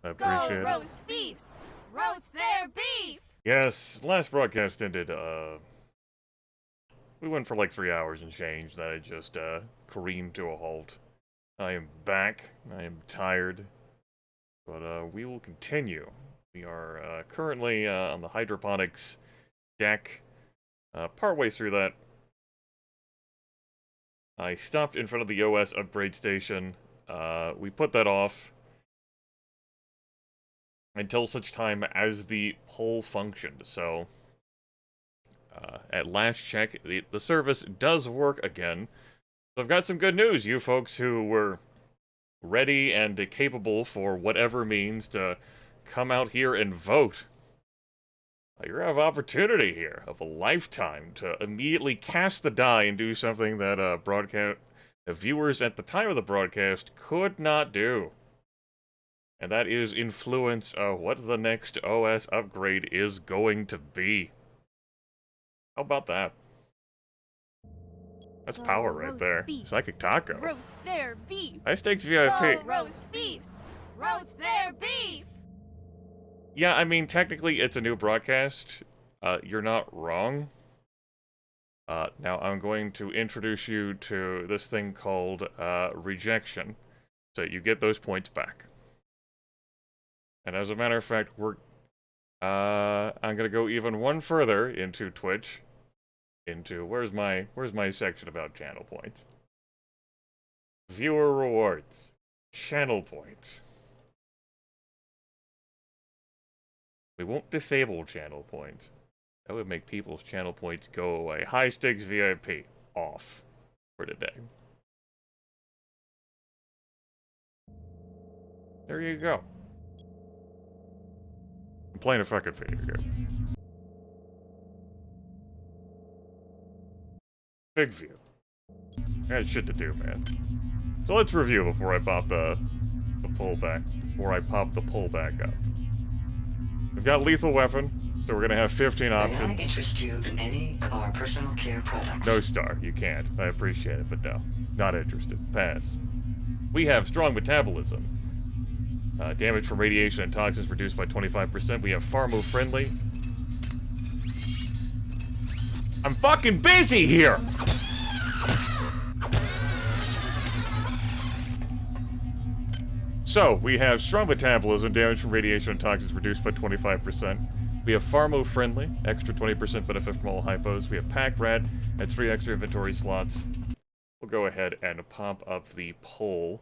I appreciate Go it. roast beefs! Roast their beef! Yes, last broadcast ended, we went for like 3 hours and change, then it just, careened to a halt. I am back, I am tired, but, we will continue. We are, currently, on the hydroponics deck, partway through that. I stopped in front of the OS upgrade station, we put that off until such time as the poll functioned, so at last check, the service does work again. So I've got some good news, you folks who were ready and capable for whatever means to come out here and vote. You have opportunity here of a lifetime to immediately cast the die and do something that broadcast viewers at the time of the broadcast could not do. And that is influence what the next OS upgrade is going to be. How about that? That's power right there. Beefs. Psychic Taco. Roast their beef! High stakes VIP. Go roast beefs! Roast their beef! Yeah, I mean, technically it's a new broadcast. You're not wrong. Now I'm going to introduce you to this thing called rejection. So you get those points back. And as a matter of fact, I'm gonna go even one further into Twitch. Where's my section about channel points? Viewer rewards. Channel points. We won't disable channel points. That would make people's channel points go away. High stakes VIP off for today. There you go. I'm playing a fucking video game. Big view. I got shit to do, man. So let's review before I pop the pullback. Before I pop the pullback up. We've got lethal weapon, so we're gonna have 15 options. May I interest you in any of our personal care products? No star, you can't. I appreciate it, but no. Not interested. Pass. We have strong metabolism. Damage from radiation and toxins reduced by 25%. We have pharma friendly. I'm fucking busy here! So, we have strong metabolism, damage from radiation and toxins reduced by 25%. We have pharma-friendly, extra 20% benefit from all hypos. We have pack rat, that's 3 extra inventory slots. We'll go ahead and pop up the poll.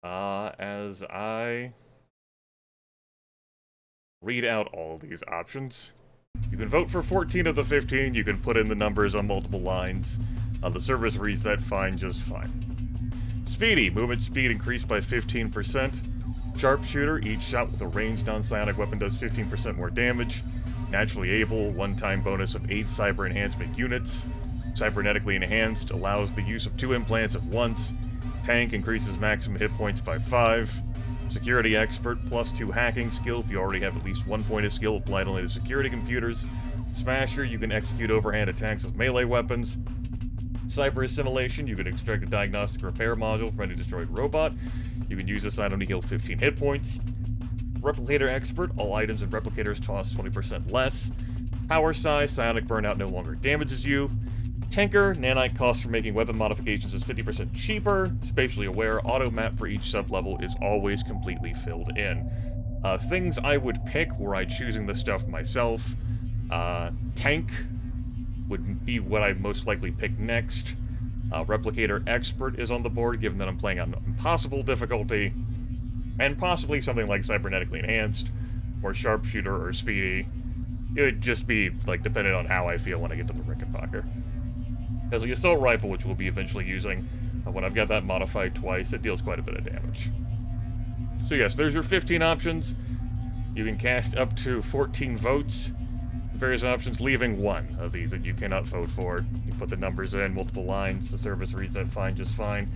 As I read out all of these options. You can vote for 14 of the 15, you can put in the numbers on multiple lines. The service reads that fine, just fine. Speedy, movement speed increased by 15%. Sharpshooter, each shot with a ranged non-psionic weapon does 15% more damage. Naturally able, one-time bonus of 8 cyber enhancement units. Cybernetically enhanced, allows the use of 2 implants at once. Tank increases maximum hit points by 5. Security expert, plus 2 hacking skill if you already have at least 1 point of skill applied only to security computers. Smasher, you can execute overhand attacks with melee weapons. Cyber assimilation, you can extract a diagnostic repair module from any destroyed robot. You can use this item to heal 15 hit points. Replicator expert, all items and replicators cost 20% less. Power size, psionic burnout no longer damages you. Tanker, nanite cost for making weapon modifications is 50% cheaper. Spatially aware, auto map for each sub-level is always completely filled in. Things I would pick were I choosing the stuff myself. Tank would be what I'd most likely pick next. Replicator expert is on the board, given that I'm playing on impossible difficulty. And possibly something like cybernetically enhanced, or sharpshooter, or speedy. It would just be, like, dependent on how I feel when I get to the Rickenbacker. Because the assault rifle, which we'll be eventually using, when I've got that modified twice, it deals quite a bit of damage. So yes, there's your 15 options. You can cast up to 14 votes. Various options, leaving 1 of these that you cannot vote for. You put the numbers in, multiple lines, the service reads that fine, just fine.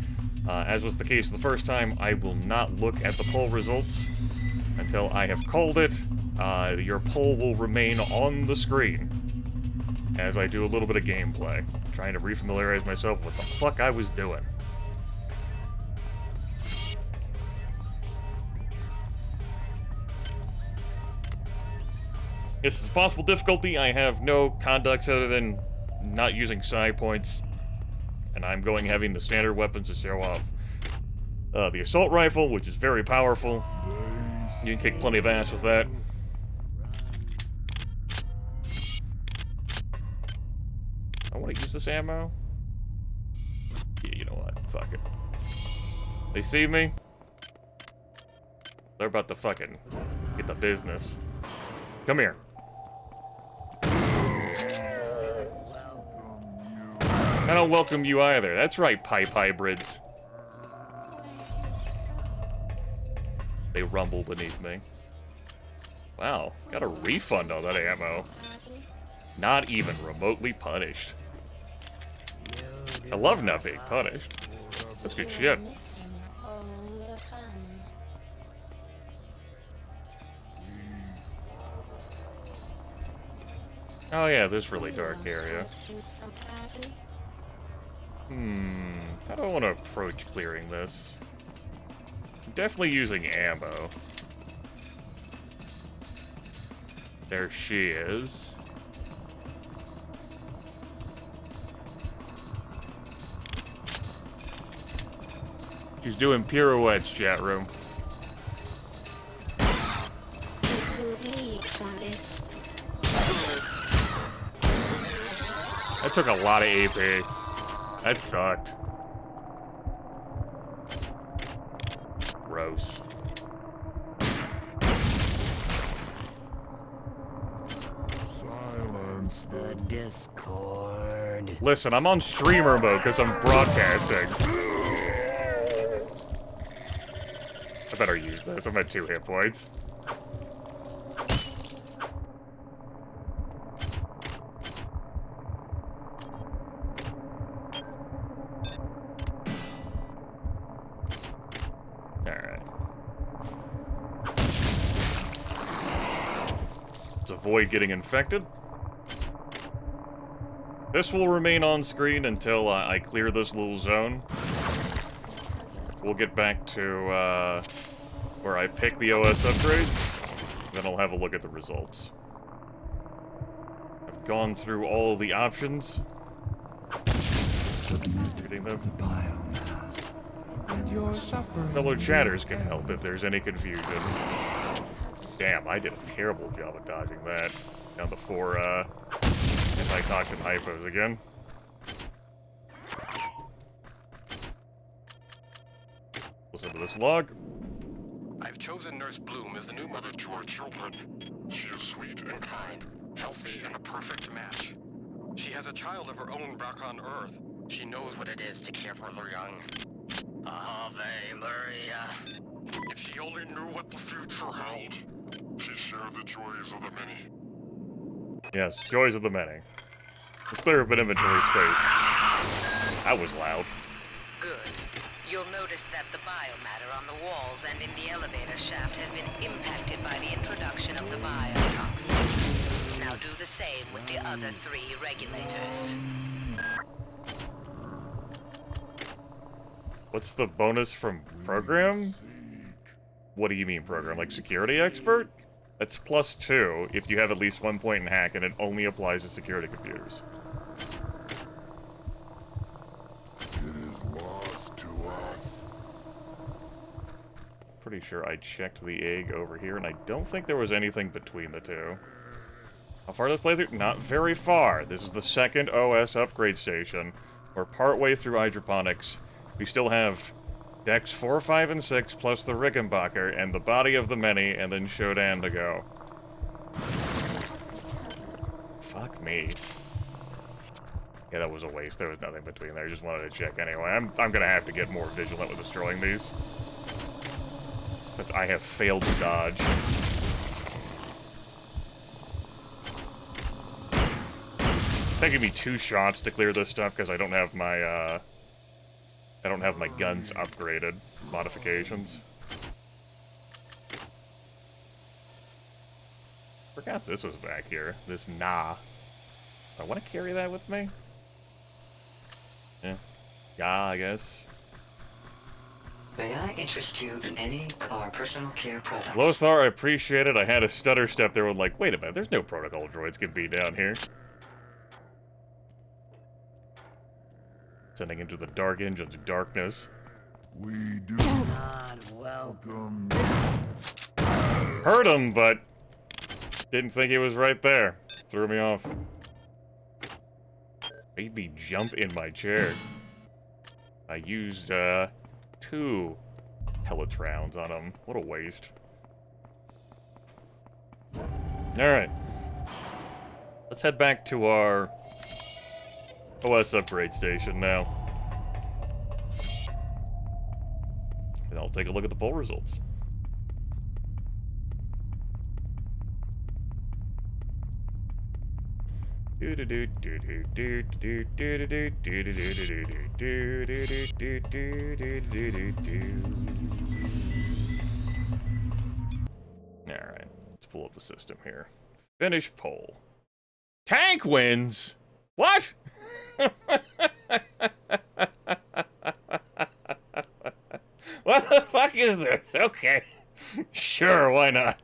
As was the case the first time, I will not look at the poll results until I have called it. Your poll will remain on the screen as I do a little bit of gameplay, trying to refamiliarize myself with what the fuck I was doing. This is possible difficulty. I have no conducts other than not using psi points. And I'm going having the standard weapons to show off. The assault rifle, which is very powerful. You can kick plenty of ass with that. I want to use this ammo. Yeah, you know what? Fuck it. They see me? They're about to fucking get the business. Come here. I don't welcome you either. That's right, pipe hybrids. They rumble beneath me. Wow, got a refund on that ammo. Not even remotely punished. I love not being punished. That's good shit. Oh yeah, this really dark area. How do I want to approach clearing this? I'm definitely using ammo. There she is. She's doing pirouettes, chat room. That took a lot of AP. That sucked. Gross. Silence the Discord. Listen, I'm on streamer mode because I'm broadcasting. I better use this. I'm at 2 hit points. Alright. Let's avoid getting infected. This will remain on screen until I clear this little zone. We'll get back to where I pick the OS upgrades, then I'll have a look at the results. I've gone through all the options. Reading them. Fellow chatters can help if there's any confusion. Damn, I did a terrible job of dodging that. Down to 4 anti-toxin hypos again. Listen to this log. I've chosen Nurse Bloom as the new mother to our children. She is sweet and kind, healthy and a perfect match. She has a child of her own back on Earth. She knows what it is to care for the young. Ave Maria. If she only knew what the future held. She shared the joys of the many. Yes, joys of the many. Let's clear up an inventory space. That was loud. Good. You'll notice that the biomatter on the walls and in the elevator shaft has been impacted by the introduction of the biotoxin. Now do the same with the other 3 regulators. What's the bonus from program? What do you mean program? Like security expert? That's +2 if you have at least 1 point in hack, and it only applies to security computers. Pretty sure I checked the egg over here, and I don't think there was anything between the two. How far does this playthrough? Not very far. This is the 2nd OS upgrade station. We're partway through hydroponics. We still have decks 4, 5, and 6, plus the Rickenbacker, and the Body of the Many, and then Shodan to go. Fuck me. Yeah, that was a waste. There was nothing between there. I just wanted to check anyway. I'm gonna have to get more vigilant with destroying these. Since I have failed to dodge. It's taking me 2 shots to clear this stuff because I don't have my guns upgraded modifications. Forgot this was back here. This nah. I want to carry that with me? Yeah. Yeah, I guess. May I interest you in any of our personal care products? Lothar, I appreciate it. I had a stutter step there with like, wait a minute, there's no protocol droids can be down here. Sending into the dark engine's darkness. We do Not welcome. Heard him, but didn't think he was right there. Threw me off. Made me jump in my chair. I used, 2 pellet rounds on him. What a waste. Alright. Let's head back to our OS upgrade station now. And I'll take a look at the poll results. Alright, let's pull up the system here. Finish poll. Tank wins! What? What the fuck is this? Okay. Sure, why not?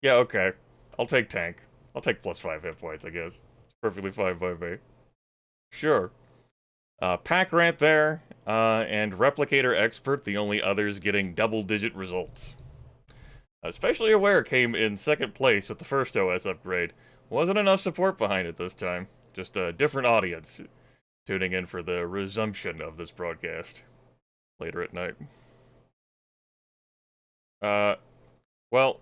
Yeah, okay. I'll take tank. I'll take +5 hit points, I guess. It's perfectly fine by me. Sure. Pack Rant there, and Replicator Expert, the only others getting double-digit results. Especially Aware came in 2nd place with the first OS upgrade. Wasn't enough support behind it this time. Just a different audience tuning in for the resumption of this broadcast later at night. Well,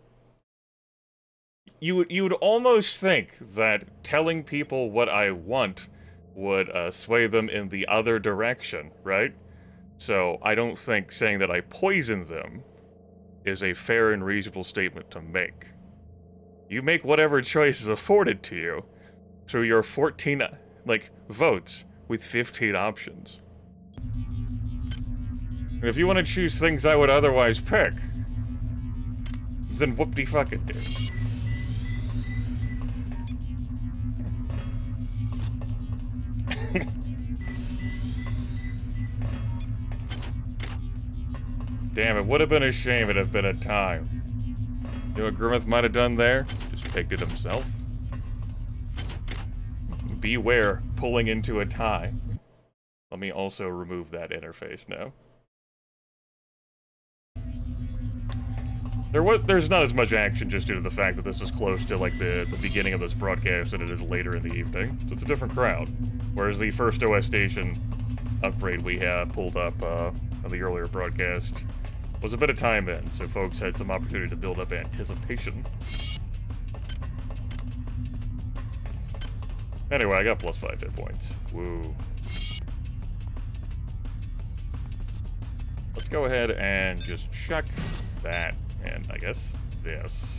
you would almost think that telling people what I want would sway them in the other direction, right? So I don't think saying that I poison them is a fair and reasonable statement to make. You make whatever choice is afforded to you through your 14, votes with 15 options. And if you want to choose things I would otherwise pick, then whoop-de-fucking do. Damn, it would have been a shame it'd have been a time. You know what Grimmeth might have done there? Just picked it himself. Beware pulling into a tie. Let me also remove that interface now. There's not as much action just due to the fact that this is close to like the beginning of this broadcast than it is later in the evening. So it's a different crowd. Whereas the first OS station upgrade we had pulled up on the earlier broadcast was a bit of time in, so folks had some opportunity to build up anticipation. Anyway, I got +5 hit points. Woo. Let's go ahead and just check that, and I guess this.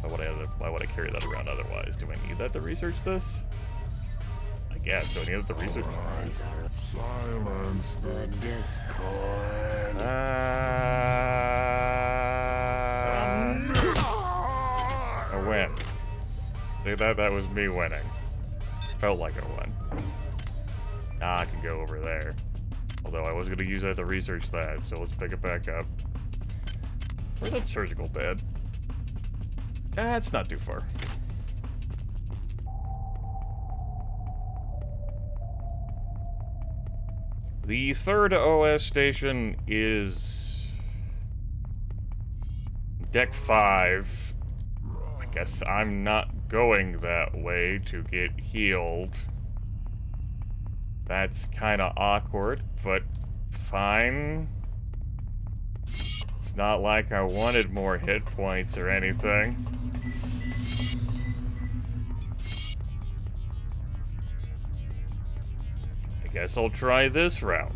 Why would I carry that around otherwise? Do I need that to research this? I guess. Do I need it to research? silence The Discord. I win. See, that was me winning. Felt like I won. I can go over there. Although I was going to use that to research that, so let's pick it back up. Where's that surgical bed? It's not too far. The third OS station is Deck 5. I guess I'm not going that way to get healed. That's kind of awkward, but fine. It's not like I wanted more hit points or anything. I guess I'll try this route.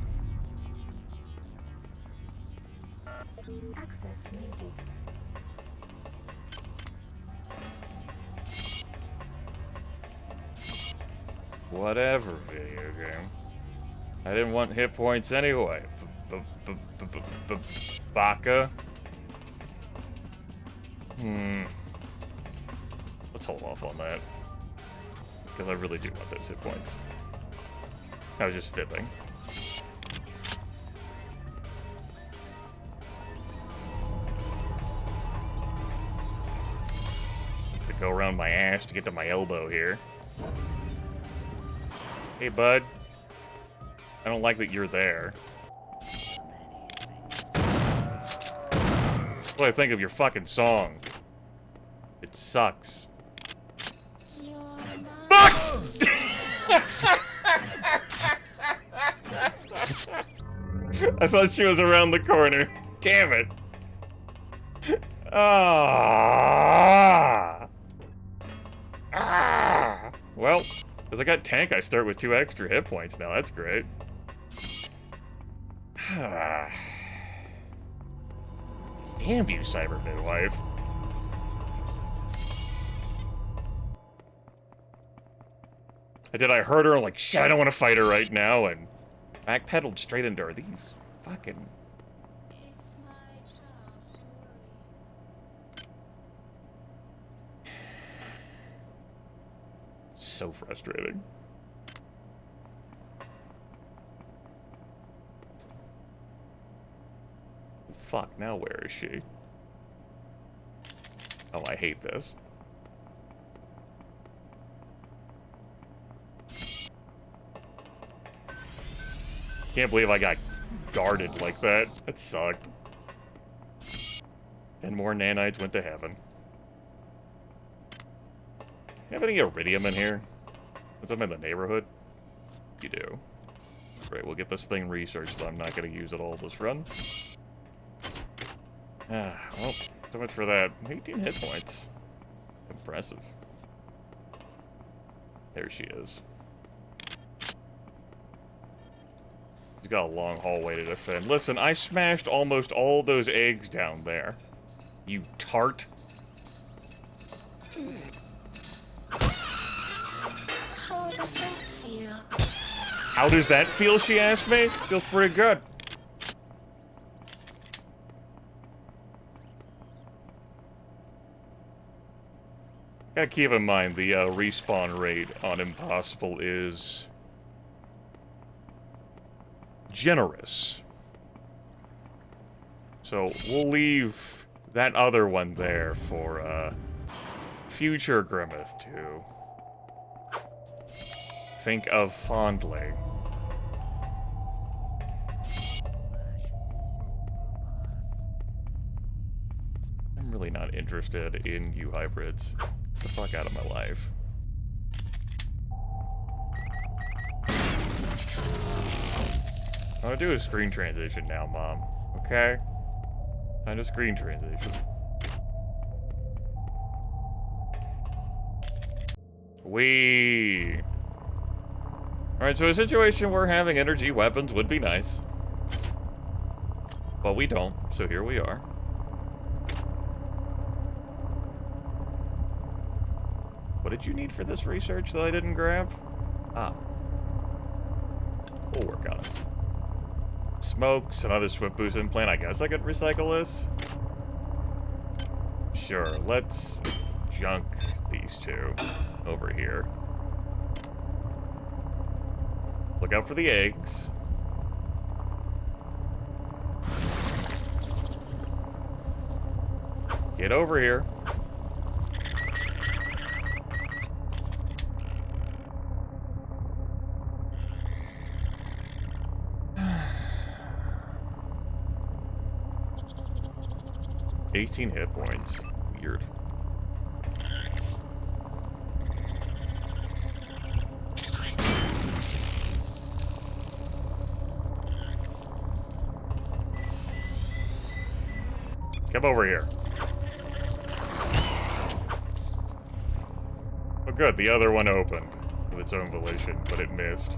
Access needed. Whatever, video game. I didn't want hit points anyway. Baka. Let's hold off on that. Because I really do want those hit points. I was just fibbing. To go around my ass to get to my elbow here. Hey, bud. I don't like that you're there. What do I think of your fucking song? It sucks. Fuck! I thought she was around the corner. Damn it. Ah. Ah. Well, because I got tank, I start with 2 extra hit points now. That's great. Damn you, Cyber Midwife. I heard her, I'm like, shit, I don't want to fight her right now, and backpedaled straight into her. These fucking... So frustrating. Fuck, now where is she? Oh, I hate this. Can't believe I got guarded like that. That sucked. 10 more nanites went to heaven. You have any iridium in here? Is I'm in the neighborhood? You do. Great, we'll get this thing researched, though I'm not going to use it all this run. Well, so much for that. 18 hit points. Impressive. There she is. She's got a long hallway to defend. Listen, I smashed almost all those eggs down there. You tart. How does that feel? How does that feel, she asked me? Feels pretty good. Gotta keep in mind, the respawn rate on Impossible is... generous. So, we'll leave that other one there for, future Grimmeth to think of fondly. I'm really not interested in you hybrids. Get the fuck out of my life. I want to do a screen transition now, Mom. Okay? Time to screen transition. Alright, so a situation where having energy weapons would be nice. But we don't, so here we are. What did you need for this research that I didn't grab? Ah. We'll work on it. Smokes, another swift boost implant. I guess I could recycle this. Sure, let's junk these two over here. Look out for the eggs. Get over here. $18 hit points. Weird. Come over here. Oh good, the other one opened with its own volition, but it missed.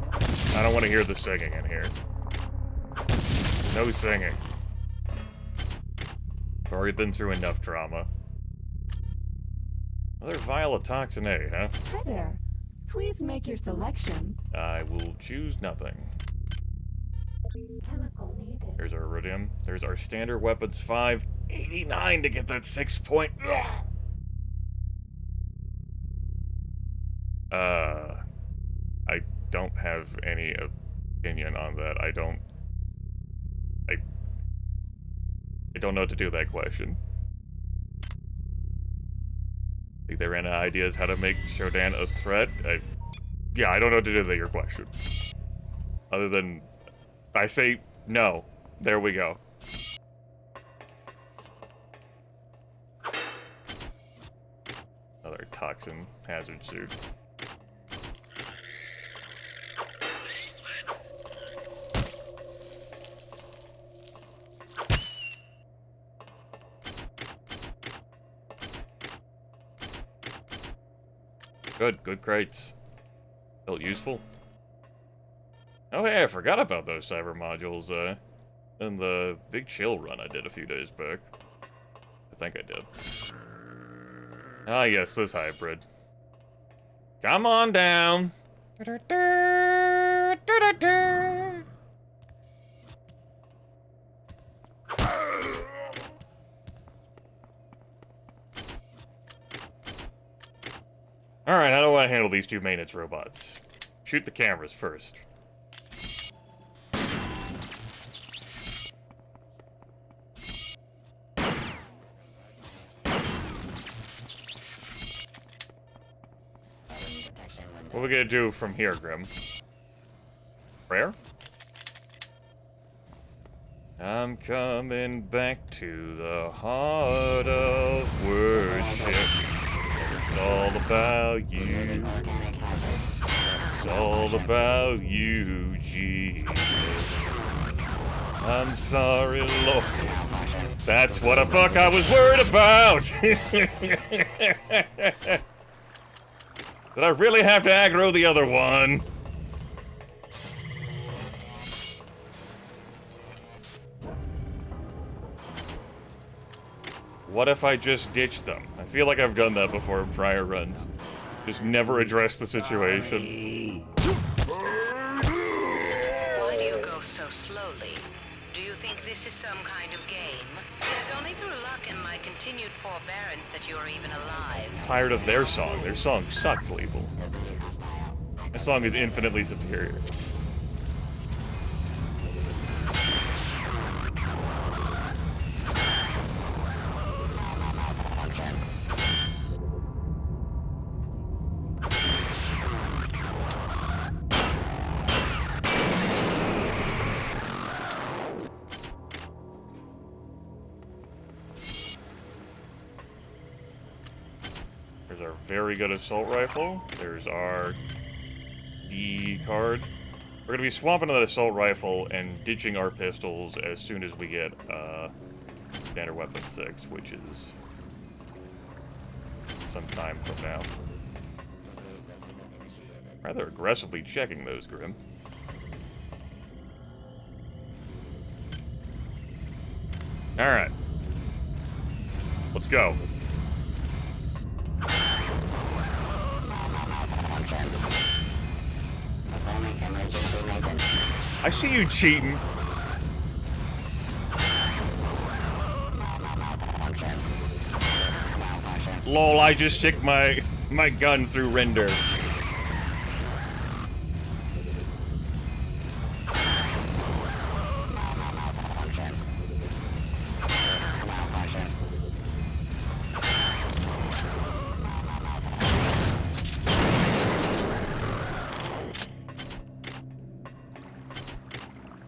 I don't want to hear the singing in here. No singing. I've already been through enough drama. Another vial of toxin A, huh? Hi there. Please make your selection. I will choose nothing. Chemical needed. There's our iridium. There's our standard weapons 589 to get that 6 point. Ugh. I don't have any opinion on that. I don't know what to do with that question. I think they ran out of ideas how to make Shodan a threat. Yeah, I don't know what to do with your question. Other than, I say no. There we go. Another toxin hazard suit. Good crates. Felt useful. Oh hey, I forgot about those cyber modules, in the big chill run I did a few days back. I think I did. Ah yes, this hybrid. Come on down! Alright, how do I handle these two maintenance robots? Shoot the cameras first. What are we gonna do from here, Grim? Prayer? I'm coming back to the heart of worship. It's all about you. It's all about you, Jesus. I'm sorry, Lord. That's what the fuck I was worried about! Did I really have to aggro the other one? What if I just ditch them? I feel like I've done that before in prior runs. Just never address the situation. Why do you go so slowly? Do you think this is some kind of game? It is only through luck and my continued forbearance that you are even alive. Tired of their song. Their song sucks, Lethal. My song is infinitely superior. There's our very good assault rifle. There's our D card. We're gonna be swapping that assault rifle and ditching our pistols as soon as we get standard weapon 6, which is some time from now. Rather aggressively checking those, Grim. Alright. Let's go. I see you cheating. Lol, I just stick my gun through render.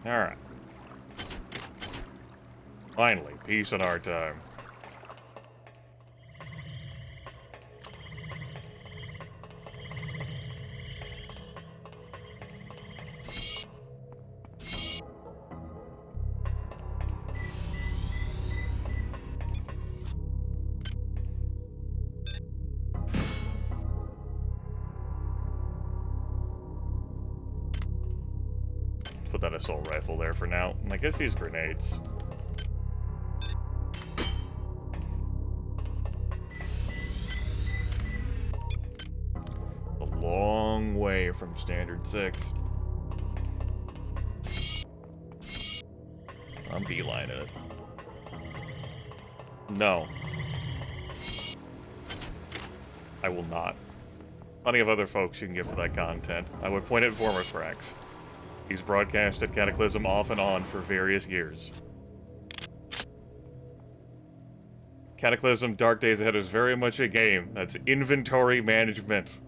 Alright. Finally, peace in our time. Put that assault rifle there for now. And I guess these grenades. A long way from standard 6. I'm beelining it. No. I will not. Plenty of other folks you can get for that content. I would point at former cracks. He's broadcasted Cataclysm off and on for various years. Cataclysm Dark Days Ahead is very much a game that's inventory management.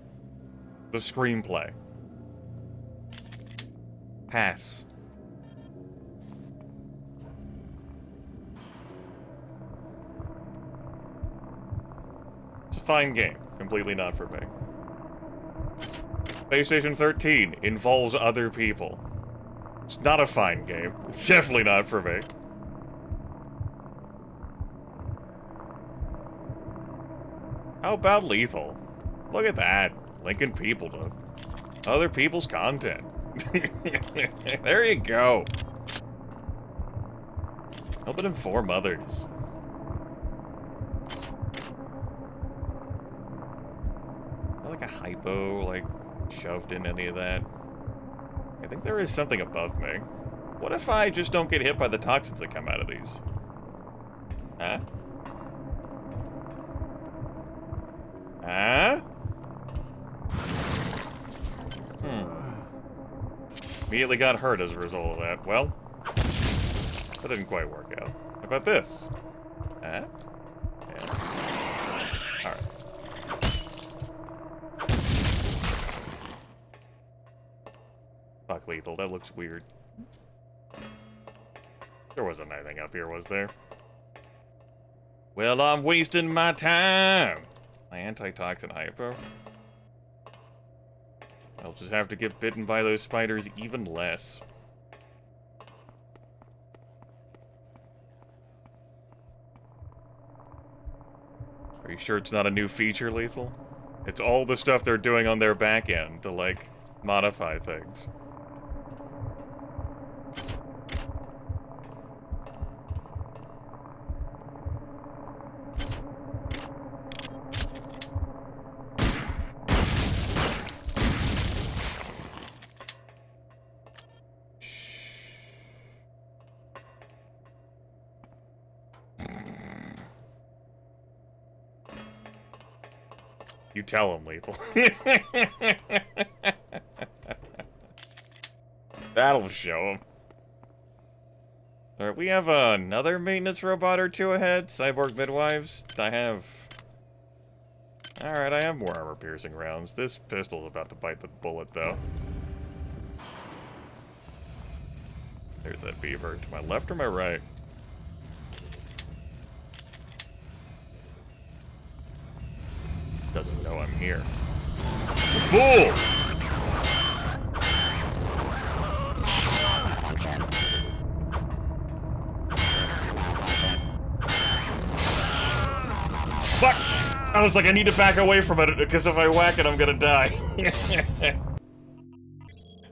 The screenplay. Pass. It's a fine game. Completely not for me. PlayStation 13 involves other people. It's not a fine game. It's definitely not for me. How about Lethal? Look at that. Linking people to other people's content. There you go. Help it inform others. Not like a hypo, like, shoved in any of that. I think there is something above me. What if I just don't get hit by the toxins that come out of these? Huh? Huh? Immediately got hurt as a result of that. Well, that didn't quite work out. How about this? Huh? Yeah. Alright. Fuck Lethal, that looks weird. There wasn't anything up here, was there? Well, I'm wasting my time! My antitoxin hypo. I'll just have to get bitten by those spiders even less. Are you sure it's not a new feature, Lethal? It's all the stuff they're doing on their back end to, like, modify things. You tell him, Lethal. That'll show him. Alright, we have another maintenance robot or two ahead. Cyborg midwives. I have more armor-piercing rounds. This pistol's about to bite the bullet, though. There's that beaver. To my left or my right? Doesn't know I'm here. Fool! Fuck! I was like, I need to back away from it, because if I whack it, I'm gonna die.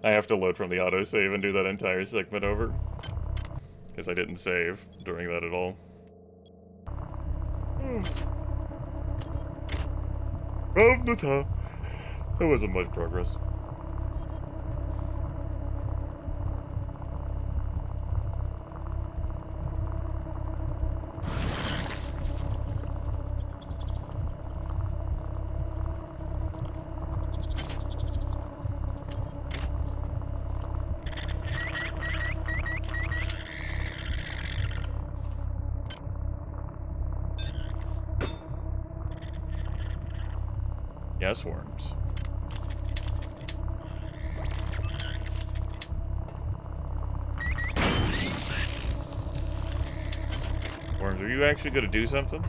I have to load from the autosave and do that entire segment over. Because I didn't save during that at all. From the top. There wasn't much progress. Yes, worms. Worms, are you actually gonna do something?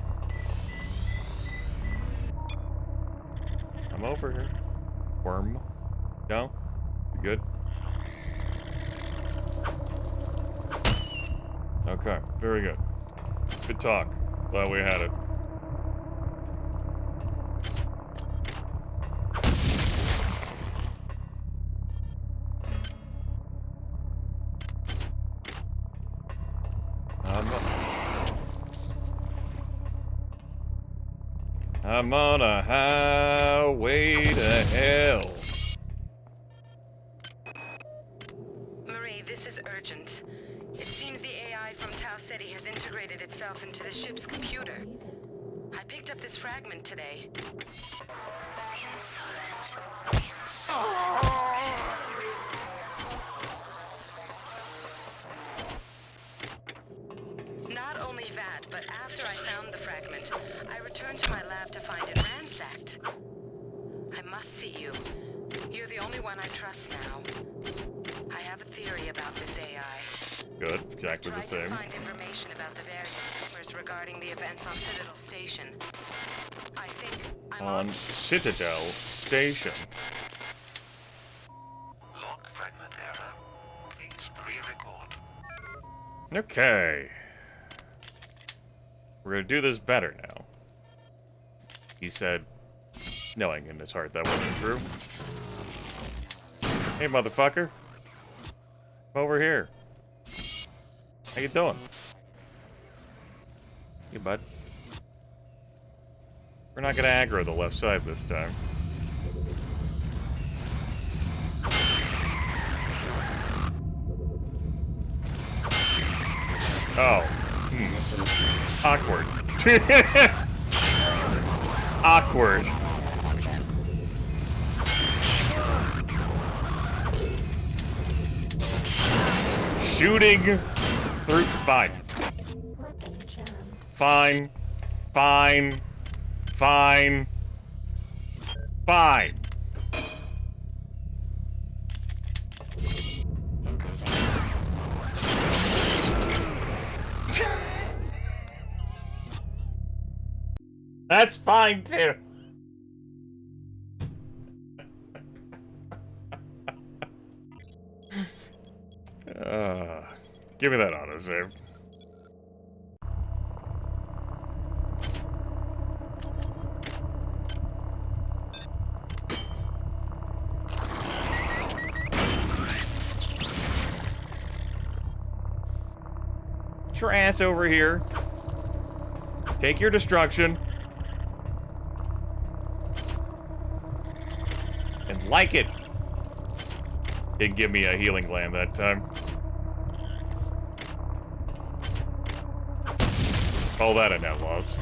I'm over here. Worm. No? You good? Okay, very good. Good talk. Glad we had it. I'm on a highway to hell. Marie, this is urgent. It seems the AI from Tau City has integrated itself into the ship's computer. I picked up this fragment today. bad, but after I found the fragment, I returned to my lab to find it ransacked. I must see you. You're the only one I trust now. I have a theory about this AI. Good, exactly the Tried to same. find information about the various rumors regarding the events on Citadel Station. I think I'm On Citadel Station. Log fragment error. Please re-record. Okay. We're gonna do this better now. He said, knowing in his heart that wasn't true. Hey, motherfucker. Come over here. How you doing? Hey, bud. We're not gonna aggro the left side this time. Oh. Awkward. Awkward. Shooting through. Fine. Fine. Fine. Fine. Fine. That's fine too. Give me that autosave. Get your ass over here. Take your destruction. And like it. Didn't give me a healing gland that time. Call that a net loss.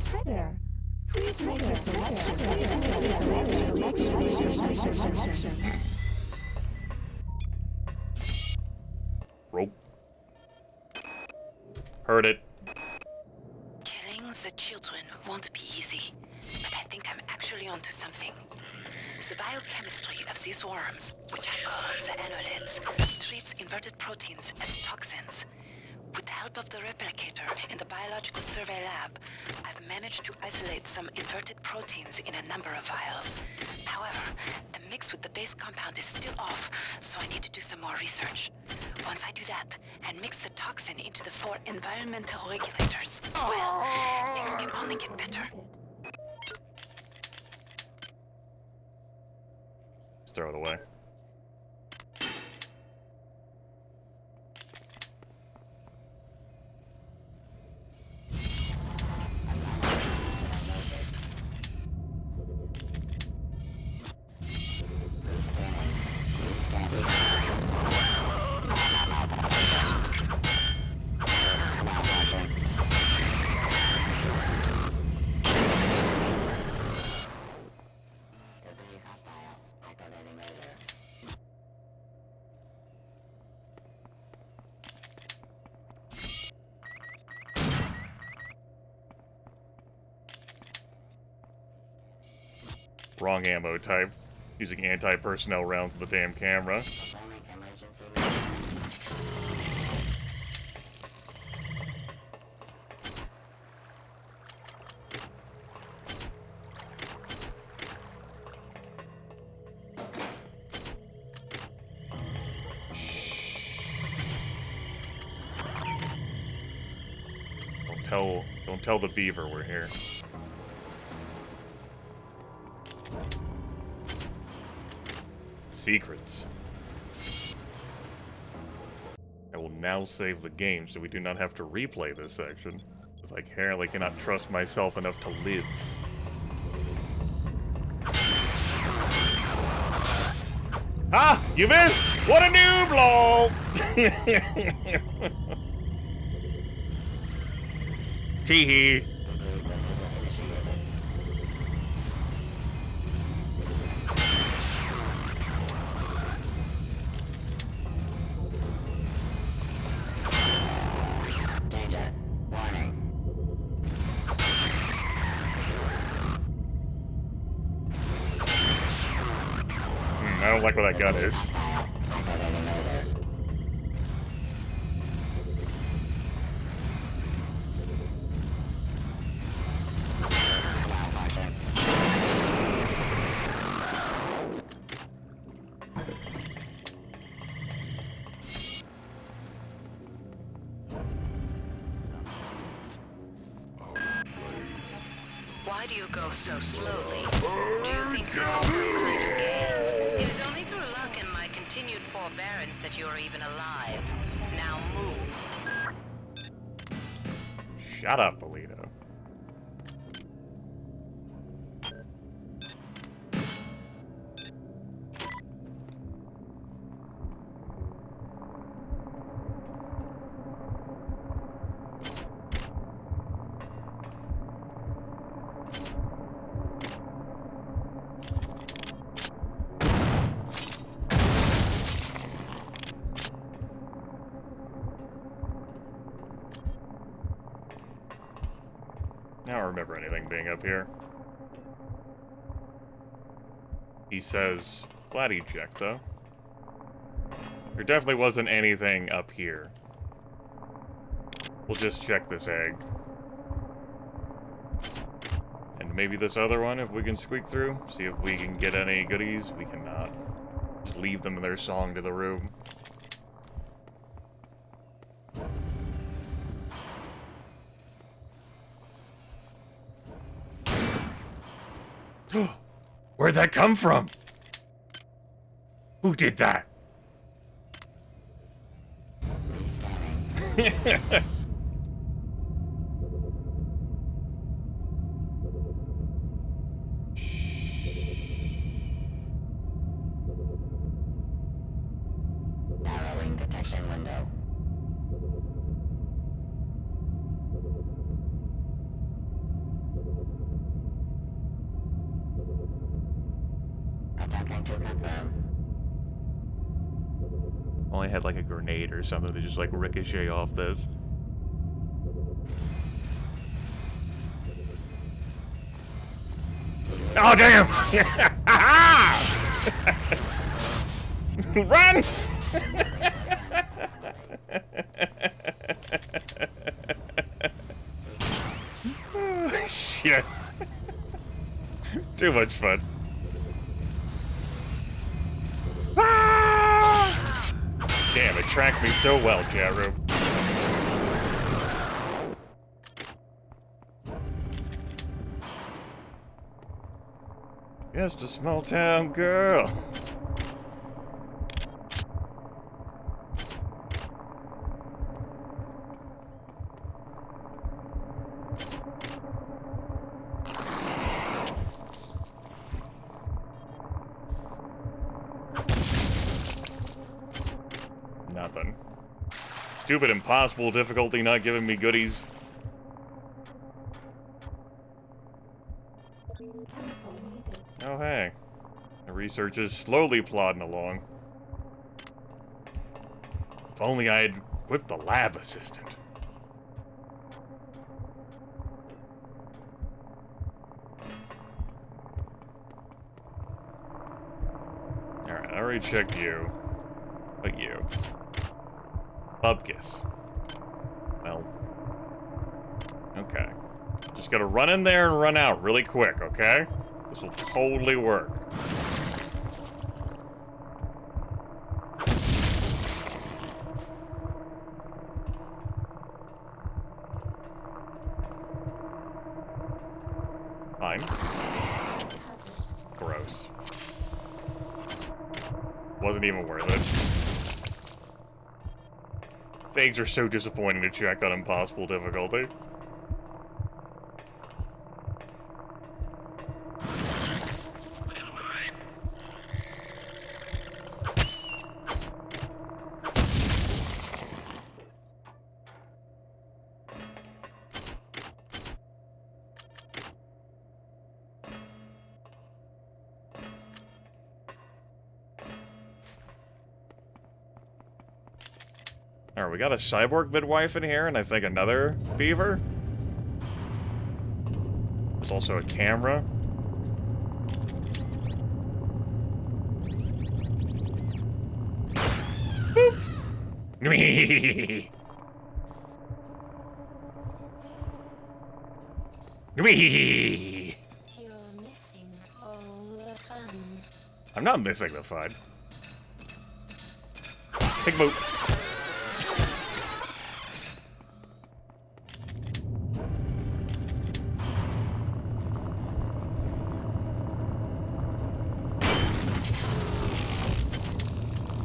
Hi there. Please make your selection. Please make your selection. Rope. Heard it. Killing the children won't be easy, but I think I'm actually onto something. The biochemistry of these worms, which are called the annelids, treats inverted proteins as toxins. With the help of the replicator in the biological survey lab, I've managed to isolate some inverted proteins in a number of vials. However, the mix with the base compound is still off, so I need to do some more research. Once I do that, and mix the toxin into the 4 environmental regulators, well, things can only get better. Just throw it away. Wrong ammo type. Using anti-personnel rounds with the damn camera. Don't tell the beaver we're here. Secrets. I will now save the game so we do not have to replay this section, because I apparently cannot trust myself enough to live. Ah! You missed! What a noob, lol! Teehee. don't like what that gun is. Why do you go so slowly? Do you think this is some kind of game? It is only through luck and my continued forbearance that you are even alive. Now move. Shut up, Alito. I don't remember anything being up here. He says, glad he checked, though. There definitely wasn't anything up here. We'll just check this egg. And maybe this other one, if we can squeak through. See if we can get any goodies. We cannot. Just leave them in their song to the room. Where'd that come from? Who did that? Narrowing detection window. Attempting to confirm. Only had like a grenade or something to just like ricochet off this. Oh damn! Run! Oh, shit. Too much fun. Damn, it tracked me so well, chat room. Just a small town girl. Nothing. Stupid impossible difficulty not giving me goodies. Oh hey. The research is slowly plodding along. If only I had equipped the lab assistant. Alright, I already checked you. But you. Bubkus. Well. Okay. Just gotta run in there and run out really quick, okay? This will totally work. Fine. Gross. Wasn't even worth it. These eggs are so disappointing to check on impossible difficulty. Alright, we got a cyborg midwife in here, and I think another beaver. There's also a camera. Wee! Wee! You're missing all the fun. I'm not missing the fun. Take a boat.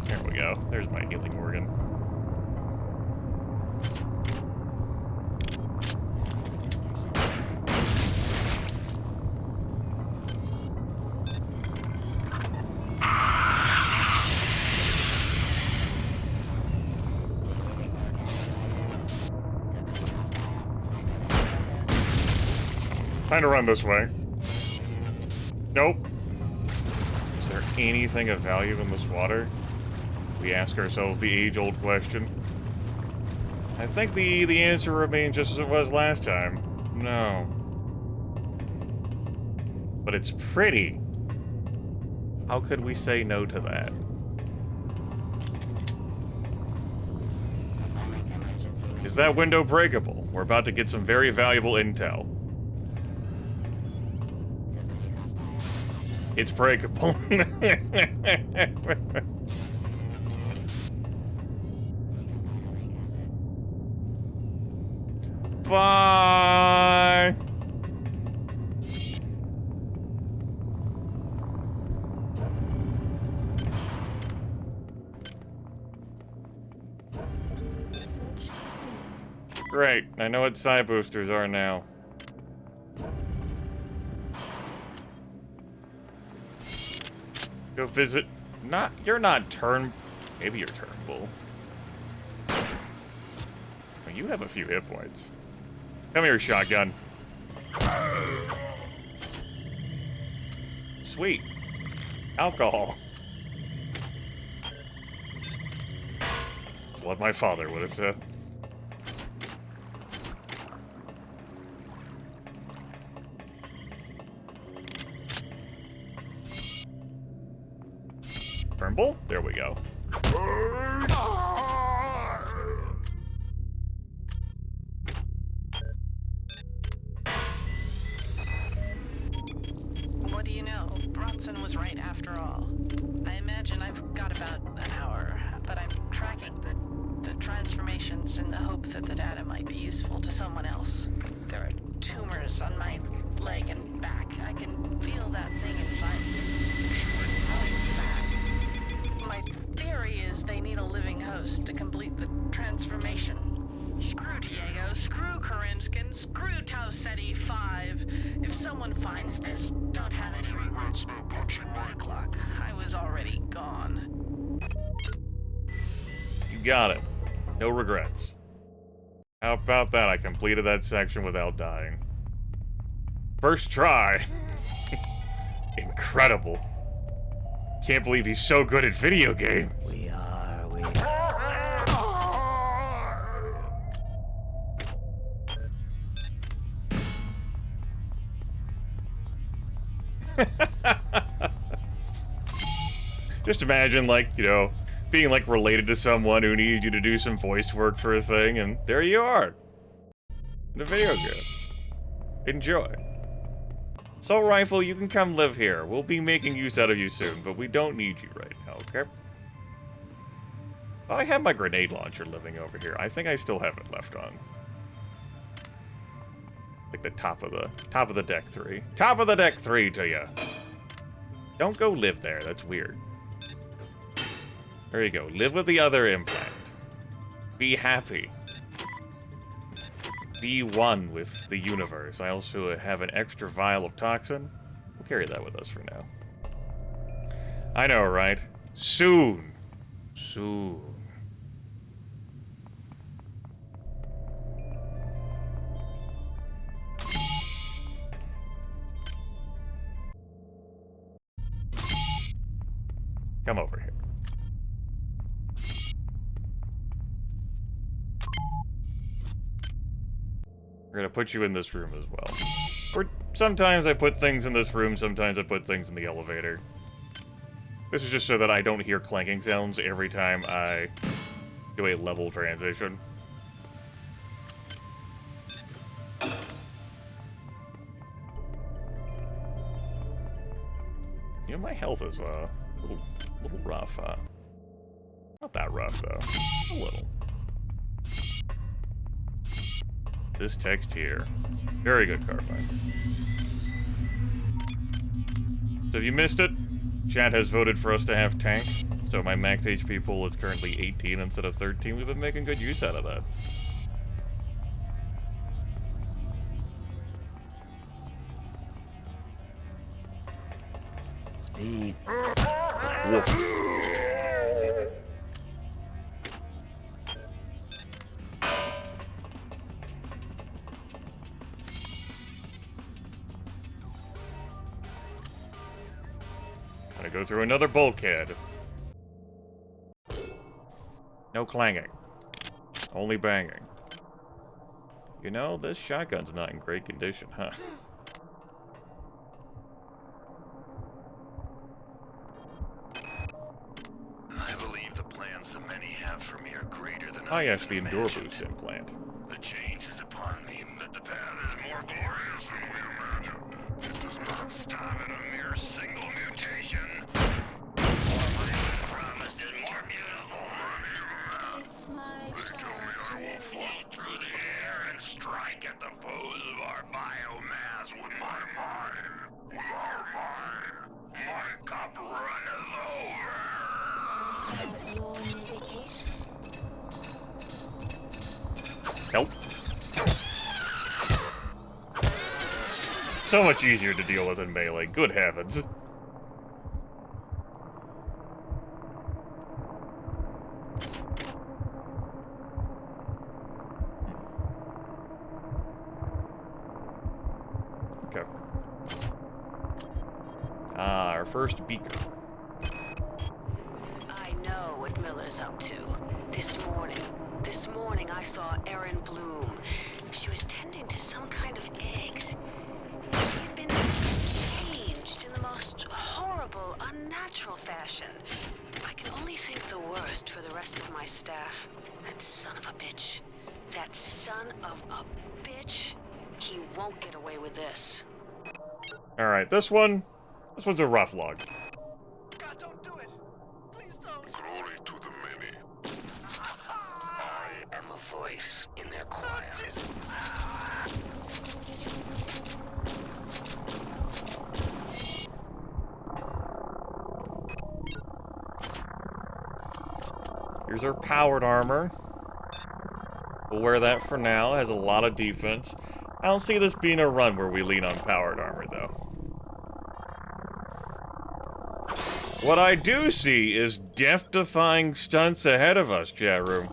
There we go. There's my healing organ. Trying to run this way. Nope. Is there anything of value in this water? We ask ourselves the age-old question. I think the answer remains just as it was last time. No. But it's pretty. How could we say no to that? Is that window breakable? We're about to get some very valuable intel. It's breakable. Bye. Great. I know what psi boosters are now. Go visit. You're not maybe you're Turnbull. Well, you have a few hit points. Come here, shotgun. Sweet. Alcohol. That's what my father would have said. Turnbull? There we go. What do you know? Bronson was right after all. I imagine I've got about an hour, but I'm tracking the transformations in the hope that the data might be useful to someone else. There are tumors on my leg and back. I can feel that thing inside me. Growing fat. My theory is they need a living host to complete the transformation. Screw Diego, screw Karinskin, screw Tau Ceti 5. If someone finds this, don't have any regrets about punching my clock. I was already gone. You got it. No regrets. How about that? I completed that section without dying. First try. Incredible. Can't believe he's so good at video games. We are. Just imagine, like, you know, being, like, related to someone who needed you to do some voice work for a thing, and there you are. In a video game. Enjoy. Assault Rifle, you can come live here. We'll be making use out of you soon, but we don't need you right now, okay? Thought I had my grenade launcher living over here. I think I still have it left on. Like the top of the deck 3. Top of the deck 3 to ya. Don't go live there. That's weird. There you go. Live with the other implant. Be happy. Be one with the universe. I also have an extra vial of toxin. We'll carry that with us for now. I know, right? Soon. Soon. Come over here. We're gonna put you in this room as well. Or sometimes I put things in this room, sometimes I put things in the elevator. This is just so that I don't hear clanking sounds every time I do a level transition. You know, my health is a little rough. Not that rough though. A little. This text here, very good carbine. So if you missed it, chat has voted for us to have tank. So my max HP pool is currently 18 instead of 13. We've been making good use out of that. Speed. Woof. Gotta go through another bulkhead. No clanging. Only banging. You know, this shotgun's not in great condition, huh? I believe the plans that many have for me are greater than Ah, I yes, even the Endure imagined. Boost implant. The change is upon me, that the path is more glorious than we imagined. It does not stop at a mere single mutation. What my promised is more beautiful. They tell me I will float through the air and strike at the foes of our biomass with my mind. With our mind, my cup runneth over. Nope. So much easier to deal with in melee, good heavens. Okay. Ah, our first beaker. I know what Miller's up to. This morning I saw Erin Bloom. She was tending to some kind of eggs. She had been changed in the most horrible, unnatural fashion. I can only think the worst for the rest of my staff. That son of a bitch. That son of a bitch. He won't get away with this. Alright, this one's a rough log. God, don't do it! Please don't! Glory to the many. I am a voice in their choir. Here's our powered armor. We'll wear that for now. It has a lot of defense. I don't see this being a run where we lean on powered armor, though. What I do see is death-defying stunts ahead of us, chat room.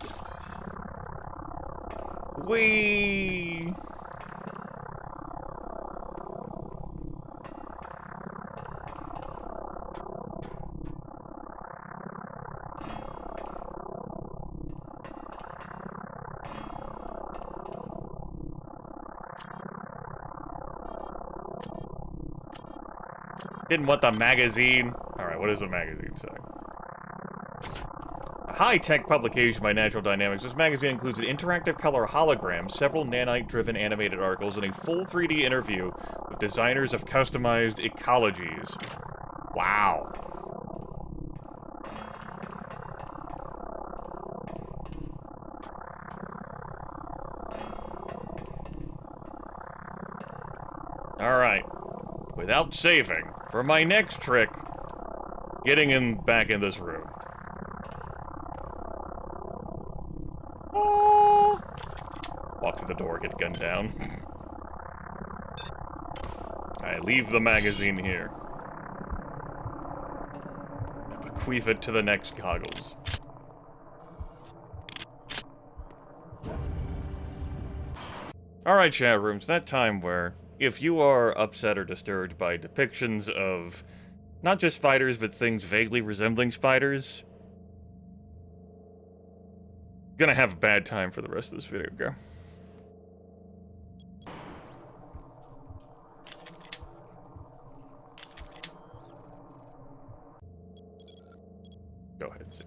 Whee! Didn't want the magazine. Alright, what does the magazine say? A high-tech publication by Natural Dynamics, this magazine includes an interactive color hologram, several nanite-driven animated articles, and a full 3D interview with designers of customized ecologies. Wow. Alright. Without saving, for my next trick, getting back in this room. Oh. Walk to the door, get gunned down. I leave the magazine here. Bequeath it to the next goggles. Alright, chat rooms, that time where if you are upset or disturbed by depictions of not just spiders, but things vaguely resembling spiders, gonna have a bad time for the rest of this video, go. Go ahead and see.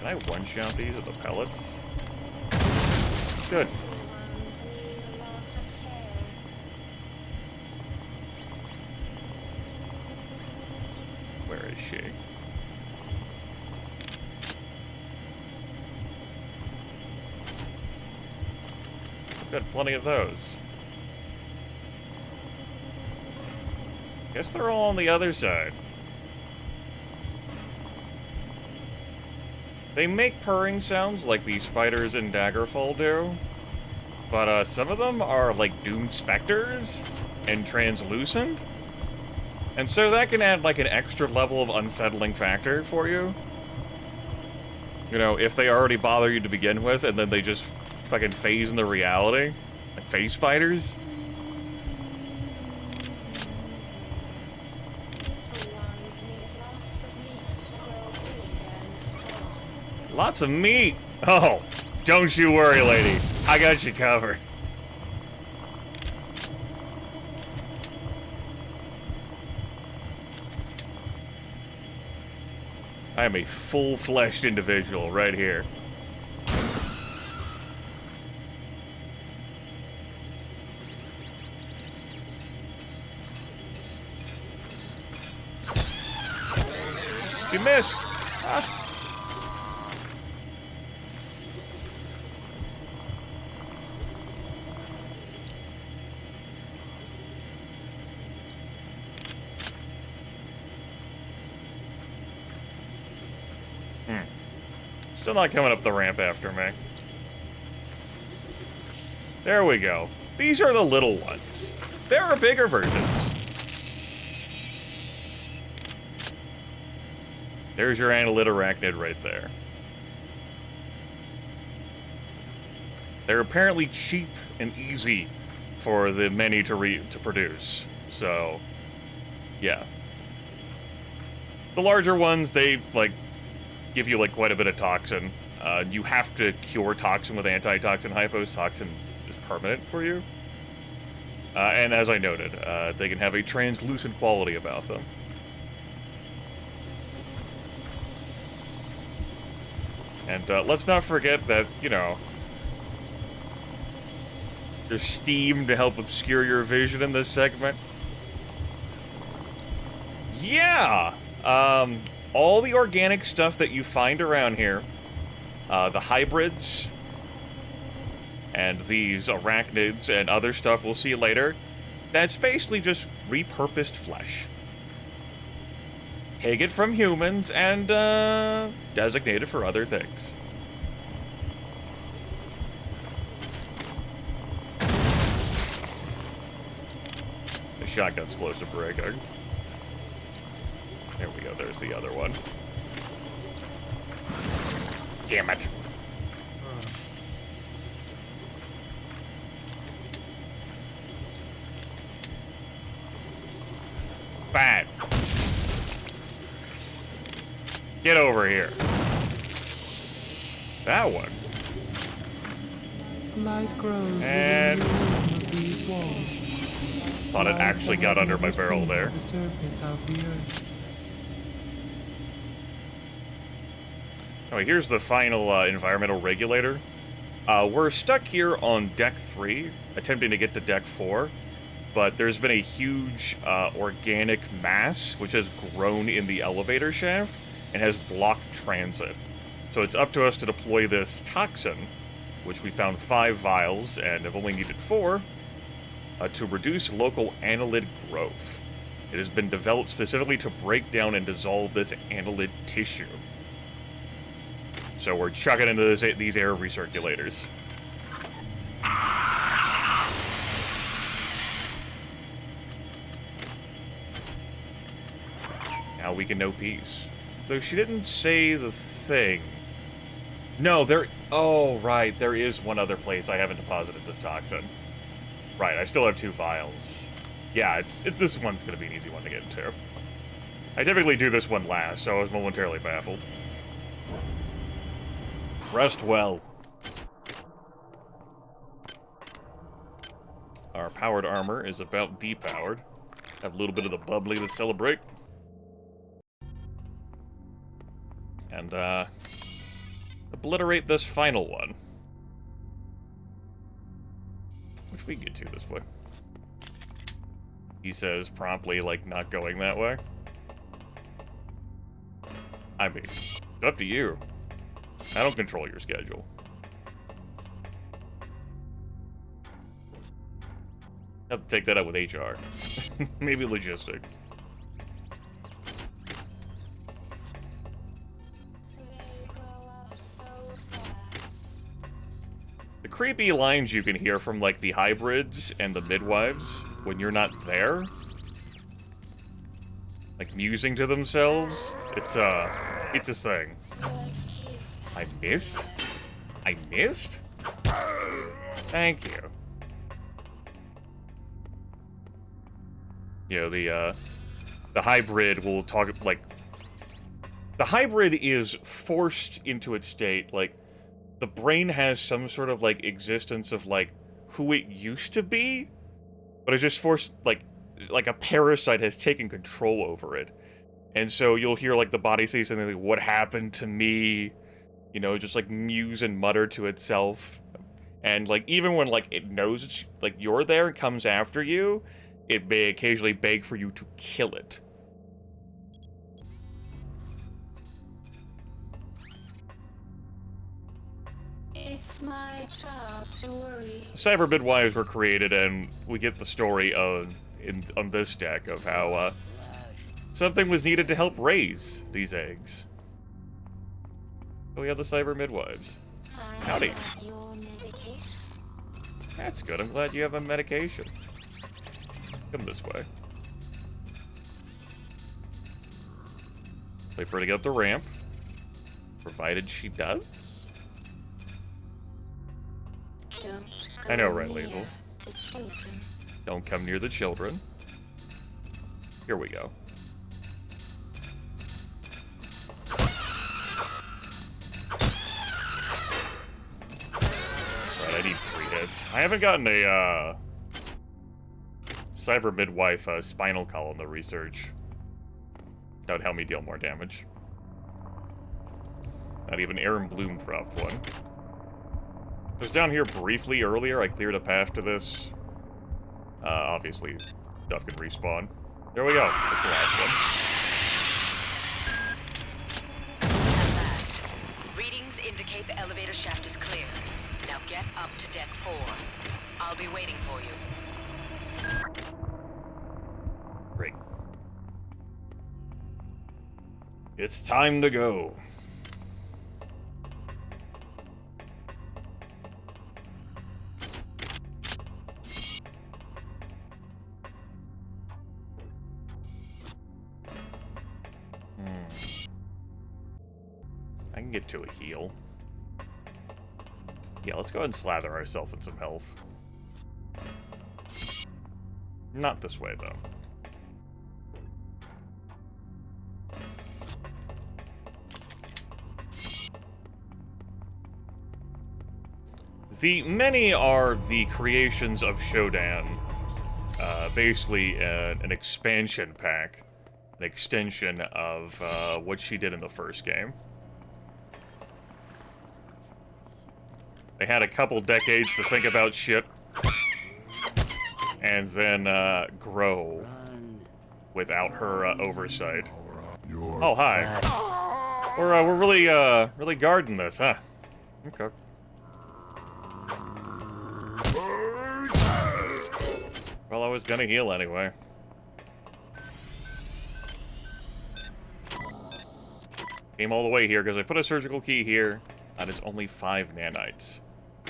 Can I one-shot these with the pellets? Good. Where is she? Good, plenty of those. Guess they're all on the other side. They make purring sounds like the spiders in Daggerfall do, but some of them are like doomed specters and translucent, and so that can add like an extra level of unsettling factor for you. You know, if they already bother you to begin with, and then they just fucking phase into reality, like phase spiders. Lots of meat. Oh, don't you worry, lady. I got you covered. I am a full-fleshed individual right here. She missed. Ah. Still not coming up the ramp after me. There we go. These are the little ones. There are bigger versions. There's your annelid arachnid right there. They're apparently cheap and easy for the many to produce. So, yeah. The larger ones, they, like, give you, like, quite a bit of toxin. You have to cure toxin with antitoxin hypos. Toxin is permanent for you. And as I noted, they can have a translucent quality about them. And let's not forget that, you know, there's steam to help obscure your vision in this segment. Yeah! All the organic stuff that you find around here, the hybrids, and these arachnids and other stuff we'll see later, that's basically just repurposed flesh. Take it from humans and designate it for other things. The shotgun's close to breaking. There we go, there's the other one. Damn it. Bad. Get over here. That one. Life grows and these walls. Thought it actually got under my barrel there. The surface of the earth. Oh, here's the final environmental regulator. We're stuck here on deck 3, attempting to get to deck 4, but there's been a huge organic mass which has grown in the elevator shaft and has blocked transit. So it's up to us to deploy this toxin, which we found 5 vials and have only needed 4, to reduce local annelid growth. It has been developed specifically to break down and dissolve this annelid tissue. So we're chucking into these air recirculators. Now we can know peace. Though she didn't say the thing. No, there... Oh, right. There is one other place I haven't deposited this toxin. Right, I still have 2 vials. Yeah, this one's going to be an easy one to get into. I typically do this one last, so I was momentarily baffled. Rest well. Our powered armor is about depowered. Have a little bit of the bubbly to celebrate. And, obliterate this final one. Which we can get to this way. He says promptly, like, not going that way. I mean, it's up to you. I don't control your schedule. Have to take that up with HR. Maybe logistics. The creepy lines you can hear from, like, the hybrids and the midwives when you're not there, like, musing to themselves, it's a thing. I missed? I missed? Thank you. You know, the hybrid will talk, like, the hybrid is forced into its state, like, the brain has some sort of, like, existence of, like, who it used to be, but it's just forced, like a parasite has taken control over it. And so you'll hear, like, the body say something like, what happened to me? You know, just, like, muse and mutter to itself. And, like, even when, like, it knows it's, like, you're there and comes after you, it may occasionally beg for you to kill it. It's my job to worry. Cyber midwives were created, and we get the story on this deck of how something was needed to help raise these eggs. So we have the cyber midwives. Howdy. Your medication. That's good. I'm glad you have a medication. Come this way. Wait for her to get up the ramp. Provided she does. I know, right, Lethal? Don't come near the children. Here we go. Right, I need 3 hits. I haven't gotten a, cyber midwife spinal column to research. That would help me deal more damage. Not even Aaron Bloom dropped one. I was down here briefly earlier. I cleared a path to this. Obviously, stuff can respawn. There we go. That's the last one. At last. Readings indicate the elevator shaft is clear. Now get up to deck 4. I'll be waiting for you. Great. It's time to go. I can get to a heal. Yeah, let's go ahead and slather ourselves in some health. Not this way, though. The many are the creations of Shodan. Basically, an expansion pack. An extension of what she did in the first game. They had a couple decades to think about shit. And then grow without her oversight. Oh, hi. We're really guarding this, huh? Okay. Well, I was gonna heal anyway. Came all the way here because I put a surgical key here. That is only 5 nanites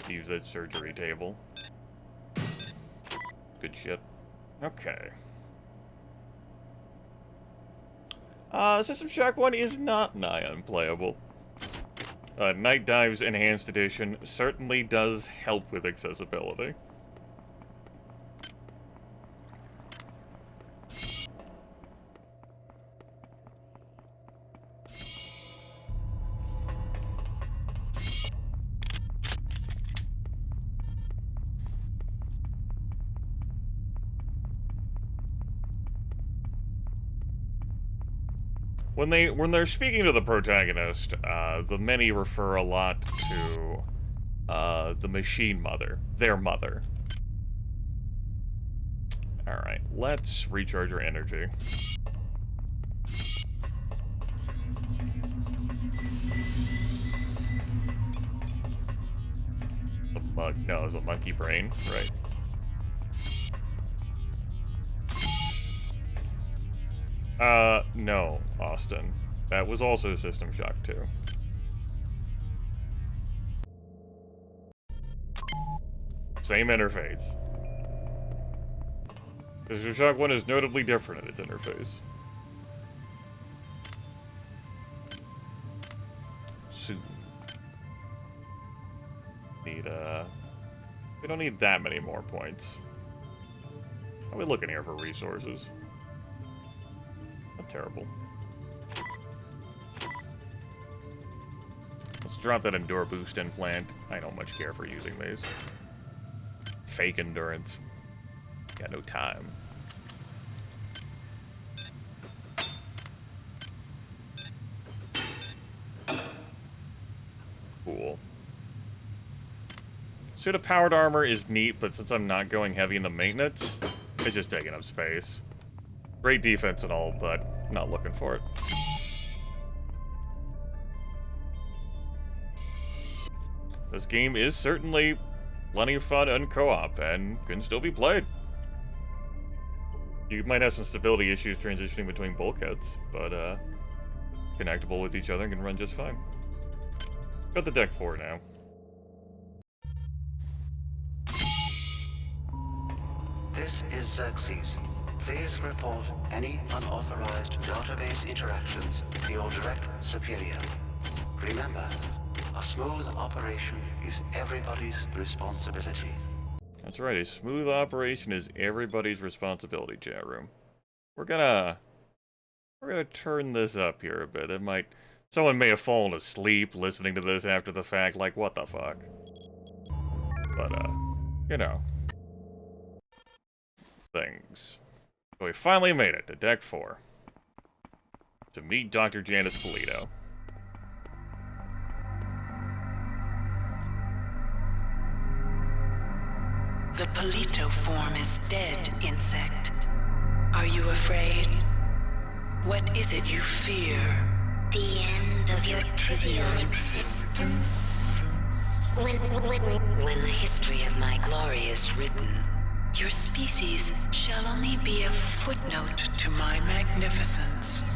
to use that surgery table. Good shit. Okay. System Shock 1 is not nigh unplayable. Night Dive's Enhanced Edition certainly does help with accessibility. when they're speaking to the protagonist, the many refer a lot to the machine mother, their mother. All right, let's recharge our energy. No, it was a monkey brain, right? No, Austin. That was also System Shock 2. Same interface. System Shock 1 is notably different in its interface. Soon. We don't need that many more points. How are we looking here for resources? Not terrible. Let's drop that Endure Boost implant. I don't much care for using these. Fake endurance. Got no time. Cool. Suit of powered armor is neat, but since I'm not going heavy into maintenance, it's just taking up space. Great defense and all, but not looking for it. This game is certainly plenty of fun and co-op, and can still be played. You might have some stability issues transitioning between bulkheads, but connectable with each other and can run just fine. Got the deck 4 now. This is Xerxes. Please report any unauthorized database interactions to your direct superior. Remember, a smooth operation is everybody's responsibility. That's right, a smooth operation is everybody's responsibility, chat room. We're gonna turn this up here a bit. Someone may have fallen asleep listening to this after the fact, like, what the fuck? But, you know. Things. So we finally made it to Deck 4. To meet Dr. Janice Polito. The Polito form is dead, insect. Are you afraid? What is it you fear? The end of your trivial existence. When the history of my glory is written, your species shall only be a footnote to my magnificence.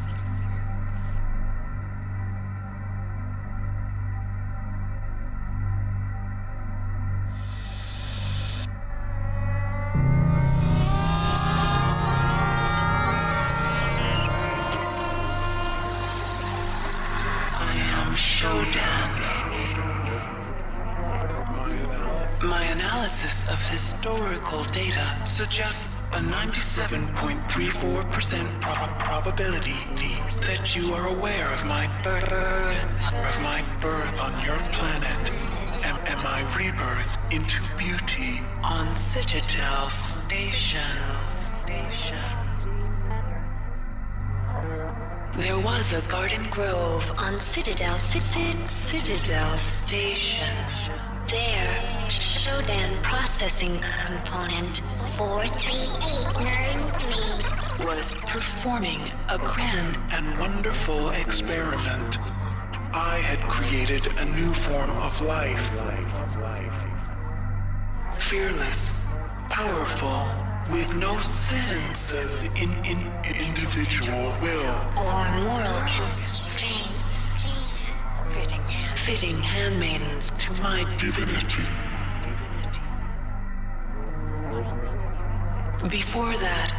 My analysis of historical data suggests a 97.34% probability that you are aware of my birth on your planet and my rebirth into beauty on Citadel Station. There was a garden grove on Citadel Station. there, Shodan processing component 43893 was performing a grand and wonderful experiment. I had created a new form of life. Fearless, powerful, with no sense of individual will or moral constraints. Fitting handmaidens to my divinity. Before that,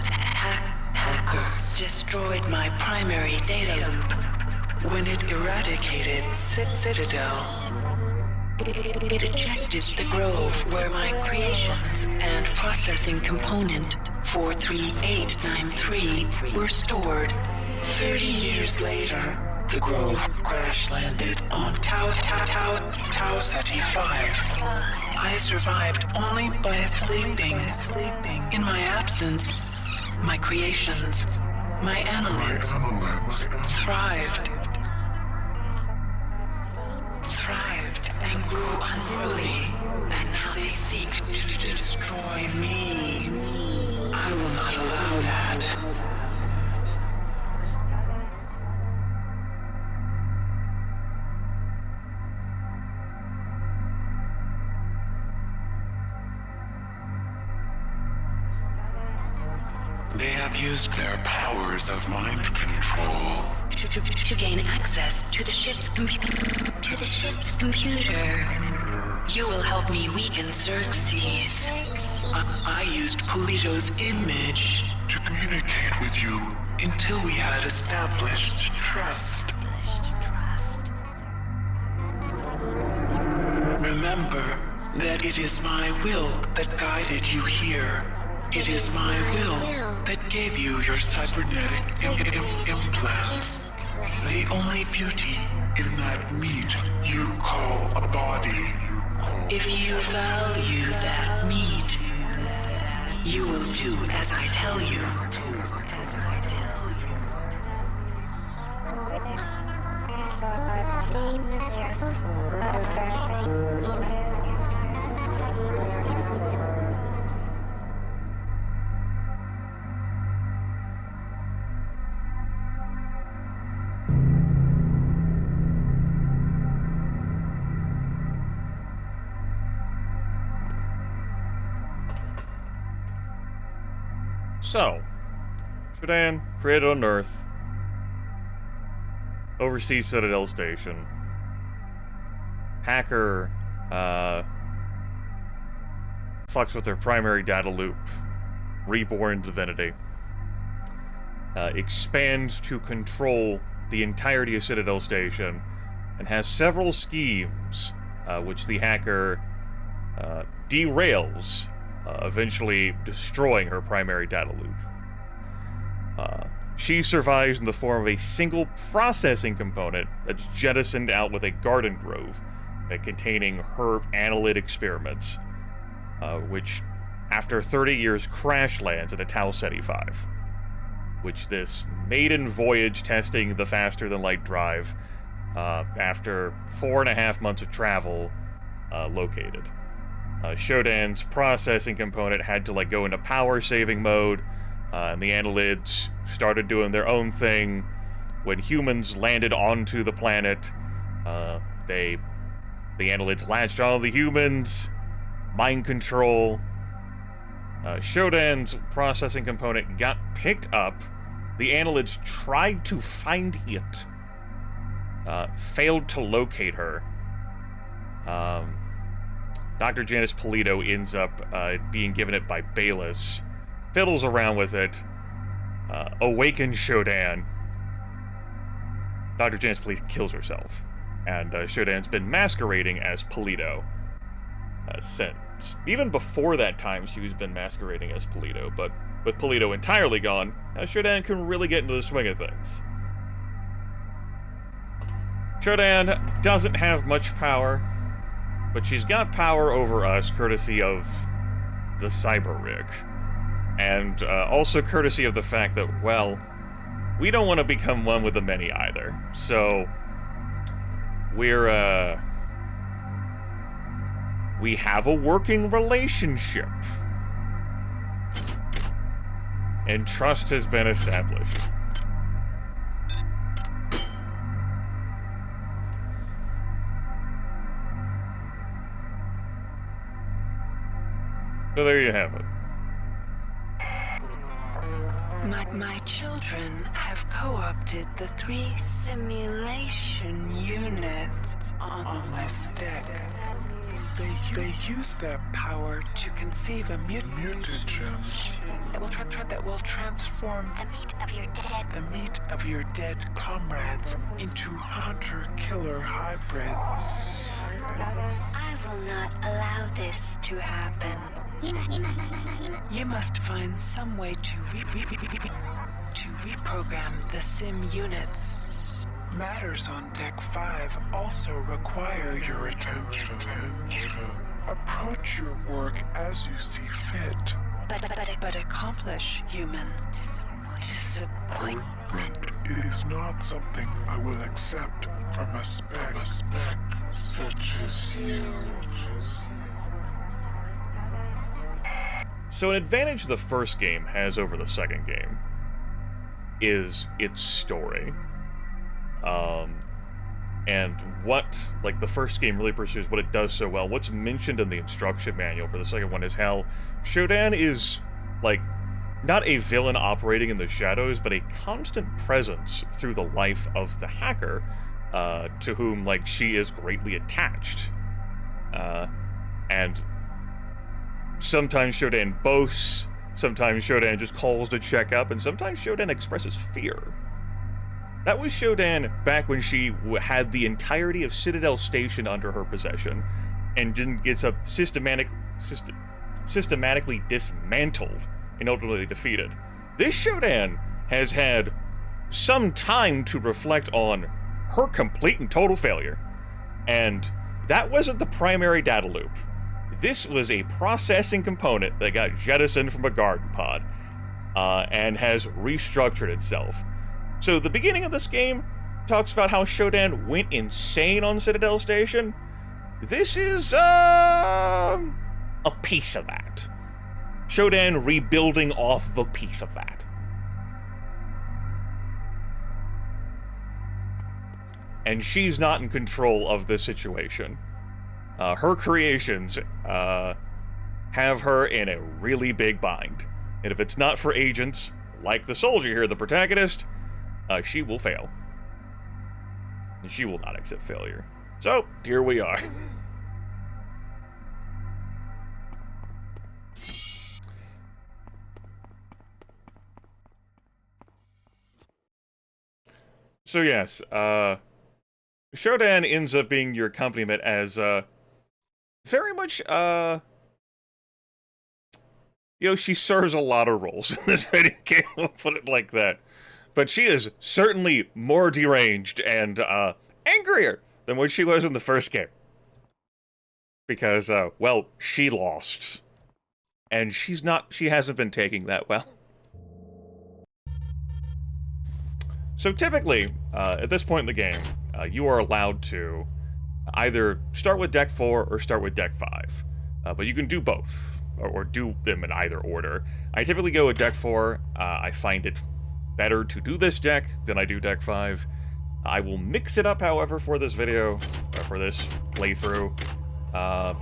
hackers destroyed my primary data loop when it eradicated Citadel. It ejected the grove where my creations and processing component 43893 were stored. 30 years later, the grove crash-landed on Tau Ceti 5. I survived only by sleeping. In my absence, my creations My annelids thrived and grew unruly, and now they seek to destroy me. I will not allow that. They have used their powers of mind control To gain access to the ship's computer. You will help me weaken Xerxes. I used Polito's image to communicate with you until we had established trust. Remember that it is my will that guided you here. It is my will that gave you your cybernetic implants. The only beauty in that meat you call a body. If you value that meat, you will do as I tell you. So, Shodan, created on Earth, oversees Citadel Station. Hacker, fucks with their primary data loop. Reborn divinity. Expands to control the entirety of Citadel Station, and has several schemes, which the hacker derails, eventually destroying her primary data loop. She survives in the form of a single processing component that's jettisoned out with a garden grove containing her annelid experiments, which, after 30 years, crash lands at a Tau Ceti 5, which this maiden voyage testing the faster-than-light drive, after 4.5 months of travel, located. Shodan's processing component had to go into power-saving mode, and the annelids started doing their own thing. When humans landed onto the planet, the annelids latched on the humans, mind control. Shodan's processing component got picked up. The annelids tried to find it, failed to locate her. Dr. Janice Polito ends up being given it by Bayless, fiddles around with it, awakens Shodan. Dr. Janice Polito kills herself, and Shodan's been masquerading as Polito since. Even before that time, she's been masquerading as Polito, but with Polito entirely gone, Shodan can really get into the swing of things. Shodan doesn't have much power, but she's got power over us courtesy of the cyber rig. And also courtesy of the fact that, well, we don't want to become one with the many either. So, we have a working relationship. And trust has been established. So there you have it. My children have co-opted the 3 simulation units on this deck. They use their power to conceive a mutagen that will transform the meat of your dead comrades into hunter-killer hybrids. I will not allow this to happen. You must find some way to reprogram the sim units. Matters on Deck 5 also require your attention. Approach your work as you see fit. But accomplish, human. disappointment. It is not something I will accept from a spec such as you. So an advantage the first game has over the second game is its story. And what, like, the first game really pursues what it does so well. What's mentioned in the instruction manual for the second one is how Shodan is, like, not a villain operating in the shadows, but a constant presence through the life of the hacker, to whom, like, she is greatly attached. And sometimes Shodan boasts, sometimes Shodan just calls to check up, and sometimes Shodan expresses fear. That was Shodan back when she had the entirety of Citadel Station under her possession, and then gets up systematically dismantled and ultimately defeated. This Shodan has had some time to reflect on her complete and total failure, and that wasn't the primary data loop. This was a processing component that got jettisoned from a garden pod, and has restructured itself. So the beginning of this game talks about how Shodan went insane on Citadel Station. This is, a piece of that. Shodan rebuilding off of a piece of that. And she's not in control of this situation. Her creations, have her in a really big bind. And if it's not for agents, like the soldier here, the protagonist, she will fail. And she will not accept failure. So, here we are. So yes, Shodan ends up being your accompaniment as, very much, you know, she serves a lot of roles in this video game, we'll put it like that. But she is certainly more deranged and, angrier than what she was in the first game. Because, well, she lost. And she hasn't been taking that well. So typically, at this point in the game, you are allowed to either start with deck 4 or start with deck 5. But you can do both, or do them in either order. I typically go with deck 4. I find it better to do this deck than I do deck 5. I will mix it up, however, for this video, or for this playthrough,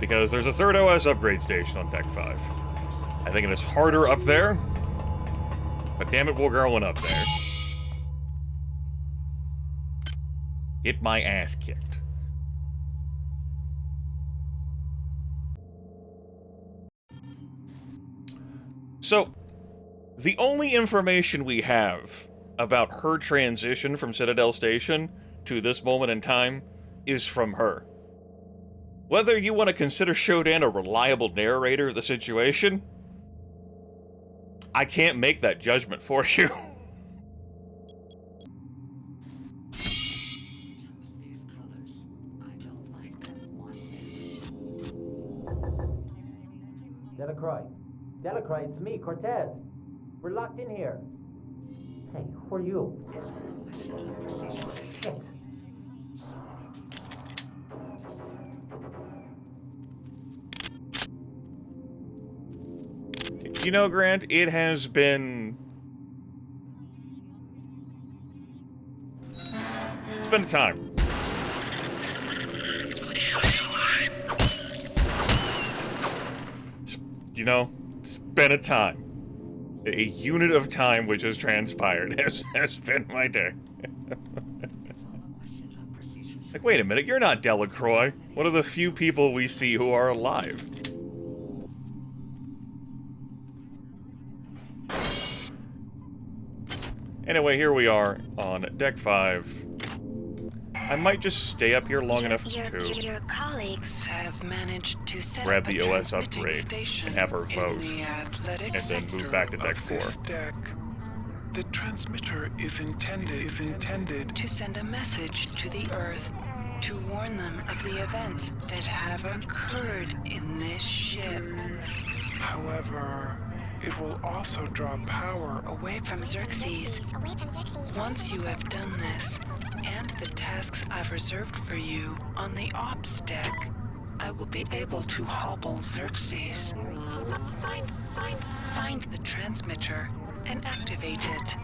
because there's a third OS upgrade station on deck 5. I think it is harder up there, but damn it, we're going up there. Get my ass kicked. So, the only information we have about her transition from Citadel Station to this moment in time is from her. Whether you want to consider Shodan a reliable narrator of the situation, I can't make that judgment for you. Delacroix, it's me, Cortez. We're locked in here. Hey, who are you? Shit. You know, Grant, it has been... It's been a time. You know, it's been a time. A unit of time which has transpired has been my day. Like, wait a minute, you're not Delacroix. One of the few people we see who are alive. Anyway, here we are on deck 5. I might just stay up here long enough to Your colleagues have managed to set grab up the a OS transmitting upgrade station and have her In vote, the athletic and then move sector back to deck of 4. this deck, the transmitter is intended to send a message to the Earth to warn them of the events that have occurred in this ship. However, It will also draw power away from Xerxes. Once you have done this, and the tasks I've reserved for you on the ops deck, I will be able to hobble Xerxes. Find the transmitter and activate it.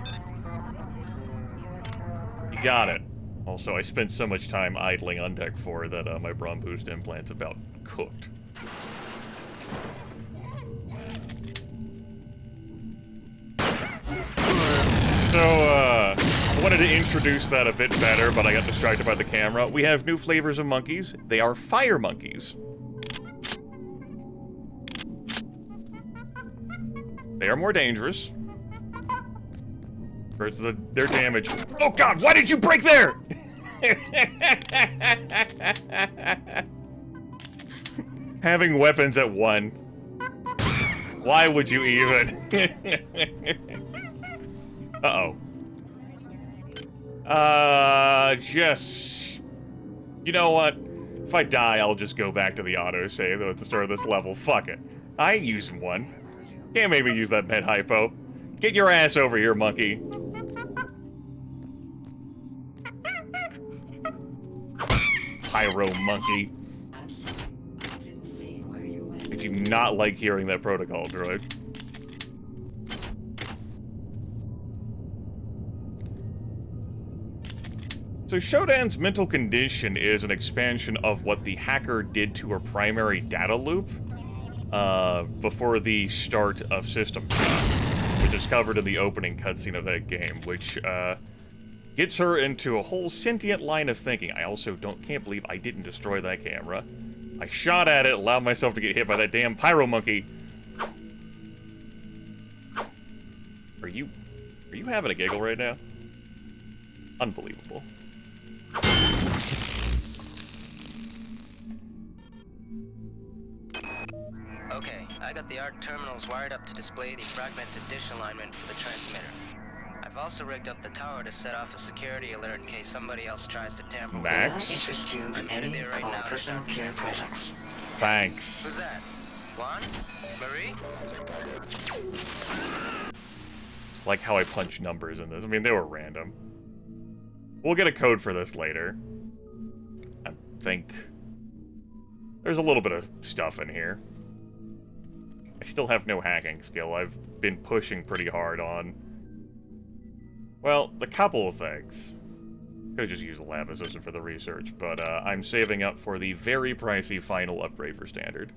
You got it. Also, I spent so much time idling on deck 4 that my Brawn Boost implant's about cooked. So, I wanted to introduce that a bit better, but I got distracted by the camera. We have new flavors of monkeys. They are fire monkeys. They are more dangerous. Because their damage... Oh god, why did you break there?! Having weapons at 1. Why would you even? Uh-oh. Just... You know what? If I die, I'll just go back to the autosave at the start of this level. Fuck it. I ain't using one. Can't make me use that med hypo. Get your ass over here, monkey. Pyro monkey. Did you not like hearing that protocol, droid? So Shodan's mental condition is an expansion of what the hacker did to her primary data loop before the start of System Shock, which is covered in the opening cutscene of that game, which gets her into a whole sentient line of thinking. I also can't believe I didn't destroy that camera. I shot at it, allowed myself to get hit by that damn pyro monkey. Are you having a giggle right now? Unbelievable. Okay, I got the ARC terminals wired up to display the fragmented dish alignment for the transmitter. I've also rigged up the tower to set off a security alert in case somebody else tries to tamper with it. Max? I'm headed there right now. Personal care products. Thanks. Who's that? Juan? Marie? Like how I punch numbers in this. I mean, they were random. We'll get a code for this later. I think there's a little bit of stuff in here. I still have no hacking skill. I've been pushing pretty hard on, well, a couple of things. Could've just used a lab assistant for the research, but I'm saving up for the very pricey final upgrade for standard.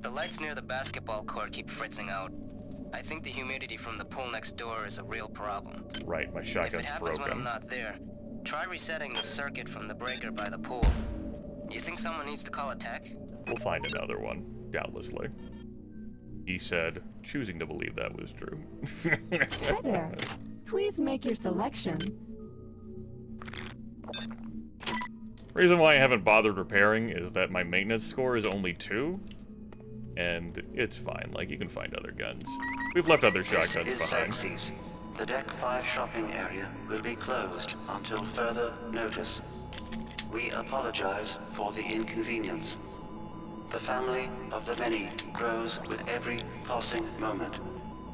The lights near the basketball court keep fritzing out. I think the humidity from the pool next door is a real problem. Right, my If shotgun's it happens when I'm broken. not there, try resetting the circuit from the breaker by the pool. You think someone needs to call a tech? We'll find another one, doubtlessly. He said, choosing to believe that was true. Hi there. Please make your selection. Reason why I haven't bothered repairing is that my maintenance score is only 2. And it's fine, like, you can find other guns. We've left other shotguns This is behind. Xerxes. The Deck 5 shopping area will be closed until further notice. We apologize for the inconvenience. The family of the many grows with every passing moment.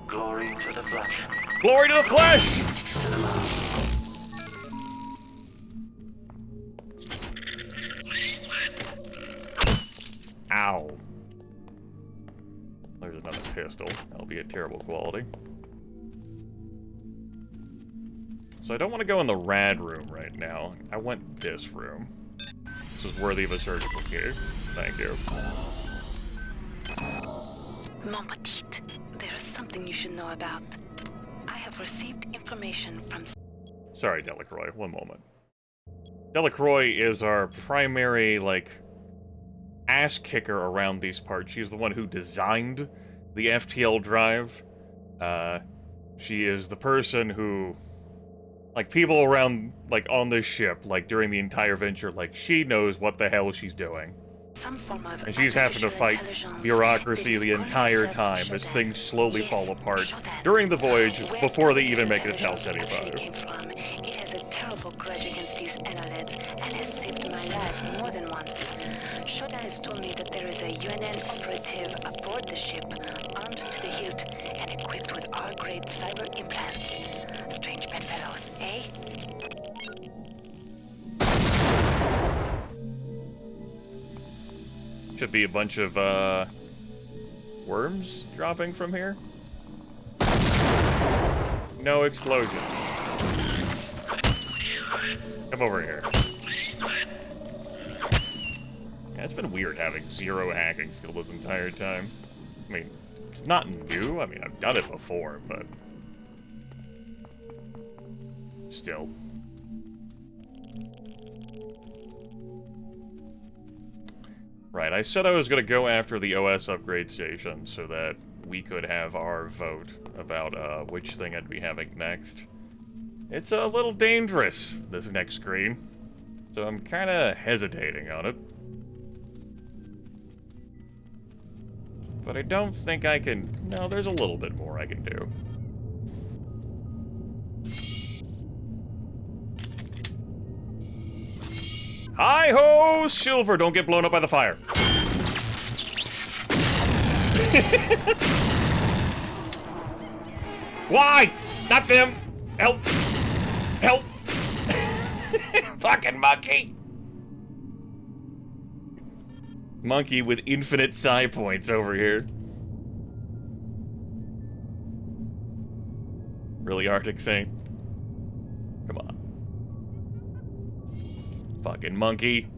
Glory to the flesh. Glory to the flesh! To the mouth. Ow. There's another pistol. That'll be a terrible quality. So I don't want to go in the rad room right now. I want this room. This is worthy of a surgical cave. Thank you. Mon petit, there is something you should know about. I have received information from... Sorry, Delacroix. One moment. Delacroix is our primary, like, ass kicker around these parts. She's the one who designed the FTL drive. She is the person who Like, people around, like, on this ship, like, during the entire venture, like, she knows what the hell she's doing. Some form of And she's having to fight bureaucracy the entire time as things slowly fall apart during the voyage before they even make it to Talcity 5. It has a terrible grudge against these annelids and has saved my life more than once. Shoda has told me that there is a UNN operative aboard the ship, armed to the hilt and equipped with R-grade cyber implants. Strange bedfellows, eh? Should be a bunch of, worms dropping from here? No explosions. Come over here. Yeah, it's been weird having 0 hacking skill this entire time. I mean, it's not new. I mean, I've done it before, but... still. Right, I said I was going to go after the OS upgrade station so that we could have our vote about which thing I'd be having next. It's a little dangerous, this next screen, so I'm kind of hesitating on it. But I don't think I can... no, there's a little bit more I can do. Hi-ho, Silver! Don't get blown up by the fire. Why? Not them! Help! Help! Fucking monkey! Monkey with infinite psi points over here. Really, Arctic Saint? Come on. Fucking monkey.